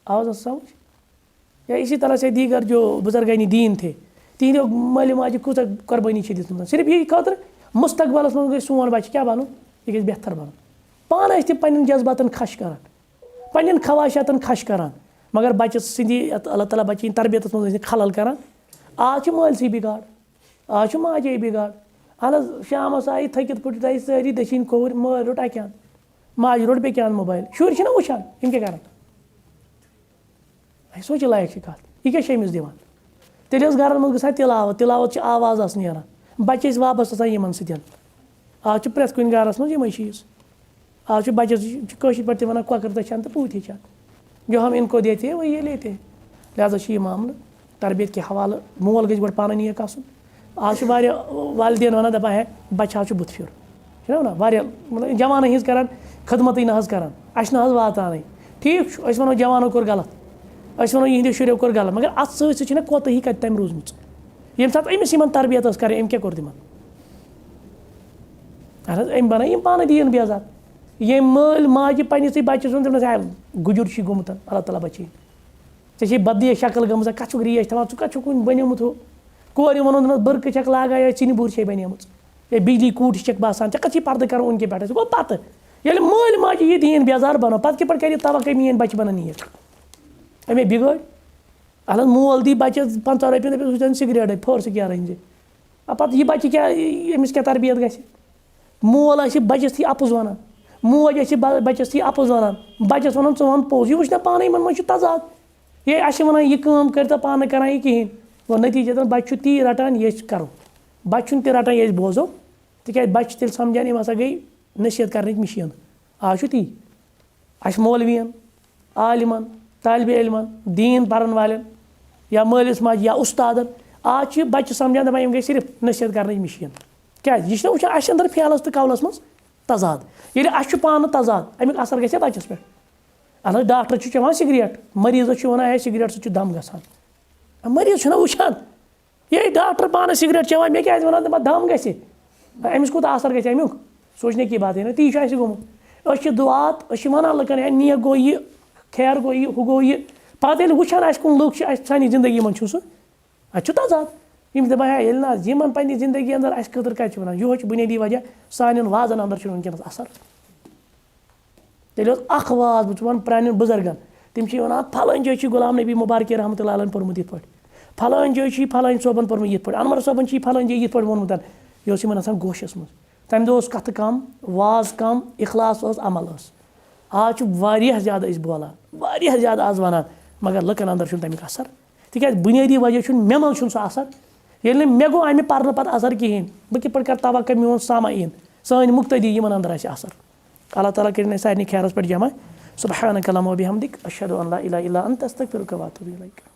آواز ٲس سَمٕجھ یا اسی طرح سے دیٖگر جو بُزرگانہِ دیٖن تھے تِہنٛدیو مٲلہِ ماجہِ کۭژاہ قۄربٲنی چھِ دِژمٕژ صرف یہِ خٲطرٕ مُستقبلَس منٛز گژھِ سون بَچہِ کیٛاہ بَنُن یہِ گژھِ بہتر بَنُن پانہٕ ٲسۍ تِم پنٕنٮ۪ن جذباتَن خش کَران پنٕنٮ۪ن خواہشاتَن خش کَران مگر بَچَس سٕنٛدی یَتھ اللہ تعالیٰ بَچہِ ہِنٛدِ تربیتَس منٛز ٲسۍ نہٕ خلل کَران آز چھِ مٲلۍسٕے بِگاڑ آز چھُ ماجے بِگاڑ اہن حظ شامَس آیہِ تھٔکِتھ پھٕٹِتھ آیہِ سٲری دٔچھِنۍ کھووُرۍ مٲلۍ روٚٹ اَکہِ اَنٛدٕ ماجہِ روٚٹ بیٚکہِ اَنٛدٕ موبایل شُرۍ چھِنہ وٕچھان یِم کیٛاہ کَران سونٛچہِ لایق چھِ کَتھ یہِ کیٛاہ چھِ أمِس دِوان تیٚلہِ ٲس گَرَن منٛز گژھان تِلاوت چھِ آواز آسہٕ نیران بَچہِ ٲسۍ واپَس آسان یِمَن سۭتۍ آز چھِ پرٛٮ۪تھ کُنہِ گَرَس منٛز یِمَے چیٖز آز چھُ بَچَس چھِ کٲشِر پٲٹھۍ تہِ وَنان کۄکَر دٔچھان تہٕ پوٗتۍ ہیٚچھان جو ہم اِن کو دیتے وہی یہ لیتے لہٰذا چھُ یہِ معاملہٕ تربیت کہِ حوالہٕ مول گژھِ گۄڈٕ پانہٕ نیک آسُن آز چھُ واریاہ والدین وَنان دَپان ہے بَچہِ حظ چھُ بُتھِ پھیُر چھُنہ وَنان واریاہ مطلب جوانٕے ہِنٛز کَران خدمتٕے نہ حظ کَران اَسہِ چھُنہٕ حظ واتانٕے ٹھیٖک چھُ أسۍ وَنو جوانو کوٚر غلط أسۍ وَنو یِہِنٛدیو شُریو کوٚر غلط مگر اَتھ سۭتۍ سۭتۍ چھِنہ کوتاہی کَتہِ تام روٗزمٕژ ییٚمہِ ساتہٕ أمِس یِمَن تربیت ٲس کَرٕنۍ أمۍ کیٛاہ کوٚر تِمَن اہن حظ أمۍ بَنٲے یِم پانہٕ دیٖن بیزار ییٚمۍ مٲلۍ ماجہِ پنٛنِسٕے بَچَس ووٚن تٔمِس ہے گُجُر چھُے گوٚمُت اللہ تعالیٰ بَچٲیِن ژےٚ چھے بدیہ شکل گٔمٕژ کَتھ چھُکھ ریش تھاوان ژٕ کَتھ چھُکھ وٕنہِ بَنیومُت ہُہ کورِ ووٚنُن دوٚپمَس بٔرکہٕ چھَکھ لاگان یا ژِنہِ بُر چھے بَنیمٕژ یا بِجلی کوٗٹھ چھَکھ باسان ژےٚ کَتھ چھِ پردٕ کَرُن أنۍ کہِ پٮ۪ٹھ سُہ گوٚو پَتہٕ ییٚلہِ مٲلۍ ماجہِ یہِ دیٖن بیزار بَنو پَتہٕ کِتھ پٲٹھۍ کَرِ تَوَقع میٛٲنۍ بَچہِ بَنَن نیک أمے بِگٲڑۍ اہن حظ مول دی بَچَس 50 رۄپیہِ دَپٮ۪س ہُہ دِن سِگریٹٕے پھٔر کیٛاہ رٔنۍ زِ پَتہٕ یہِ بَچہِ کیٛاہ أمِس کیٛاہ تربیت گژھِ مول آسہِ بَچَس تھی اَپُز وَنان موج آسہِ بَچَس تھی اَپُز وَنان بَچَس وَنان ژٕ وَن پوٚز یہِ وٕچھ نا پانَے یِمَن منٛز چھُ تضاد ہے اَسہِ چھِ وَنان یہِ کٲم کٔرۍتو پانہٕ نہٕ کَران یہِ کِہیٖنۍ گوٚو نٔتیٖجَتَن بَچہِ چھُ تی رَٹان یہِ أسۍ کَرو بَچہِ چھُنہٕ تہِ رَٹان یہِ أسۍ بوزو تِکیٛازِ بَچہِ چھِ تیٚلہِ سَمجھان یِم ہَسا گٔے نصیحت کَرنٕچ مِشیٖن آز چھُ تی اَسہِ مولوِیَن عالِمَن طالبہِ علمَن دیٖن پَرَن والٮ۪ن یا مٲلِس ماجہِ یا اُستادَن آز چھِ بَچہِ سَمجھان دَپان یِم گٔے صرف نصیحت کَرنٕچ مِشیٖن کیٛازِ یہِ چھُنہ وٕچھان اَسہِ اَندَر فیلَس تہٕ کَولَس منٛز تضاد ییٚلہِ اَسہِ چھُ پانہٕ تضاد اَمیُک اَثر گژھِ بَچَس پٮ۪ٹھ اہن حظ ڈاکٹر چھُ چٮ۪وان سِگریٹ مٔریٖضَس چھُ وَنان ہے سِگریٹ سۭتۍ چھُ دَم گژھان مٔریٖض چھُنہ وٕچھان یے ڈاکٹر پانَس سِگریٹ چٮ۪وان مےٚ کیٛازِ وَنان دَپان دَم گژھِ أمِس کوٗتاہ اَثر گژھِ اَمیُک سونٛچنے کی بات ہے نہ تی چھُ اَسہِ گوٚمُت أسۍ چھِ دُعات أسۍ چھِ وَنان لُکَن ہے نیک گوٚو یہِ خیر گوٚو یہِ ہُہ گوٚو یہِ پَتہٕ ییٚلہِ وٕچھان اَسہِ کُن لُکھ چھِ اَسہِ سانہِ زندگی منٛز چھُ سُہ اَتہِ چھُ تضاد یِم چھِ دَپان ہے ییٚلہِ نہٕ حظ یِمَن پنٛنہِ زندگی اَندَر اَسہِ خٲطرٕ کَتہِ چھِ وَنان یِہوے چھُ بُنیٲدی وجہ سانٮ۪ن وازَن اَندَر چھُنہٕ وٕنکٮ۪نَس اَثر تیٚلہِ اوس اَکھ واز بہٕ چھُس وَنان پرٛانٮ۪ن بُزرگَن تِم چھِ وَنان پھلٲنۍ جایہِ چھِ غلام نبی مُبارکہِ رحمتہ اللہ علیہ پوٚرمُت یِتھ پٲٹھۍ پھلٲنۍ جایہِ چھِ یہِ پھلٲنۍ صٲبَن پوٚرمُت یِتھ پٲٹھۍ اَنوَر صٲبَن چھِ یہِ پھلٲنۍ جایہِ یِتھ پٲٹھۍ ووٚنمُت یہِ اوس یِمَن آسان گوشَس منٛز تَمہِ دۄہ اوس کَتھٕ کَم واز کَم اِخلاص اوس عمل ٲس آز چھُ واریاہ زیادٕ أسۍ بولان واریاہ زیادٕ آز وَنان مگر لُکَن اَندَر چھُنہٕ تَمیُک اَثر تِکیٛازِ بُنیٲدی وجہ چھُنہٕ مےٚ منٛز چھُنہٕ سُہ اَثر ییٚلہِ نہٕ مےٚ گوٚو اَمہِ پَرنہٕ پَتہٕ اَثر کِہیٖنۍ بہٕ کِتھ پٲٹھۍ کَرٕ تَوقع میون سامعیٖن سٲنۍ مُقتدی یِمَن اَندَر آسہِ اَثر اللہ تعالیٰ کٔرِنۍ اَسہِ سارنٕے خیرَس پٮ۪ٹھ جمع سُبحانَکَ اللہُمَّ وَبِحَمدِک اَشہدُ اَن لا اِلہَ اِلَّا أنتَ أستغفِرُکَ وَأتوٗبُ إِلَیک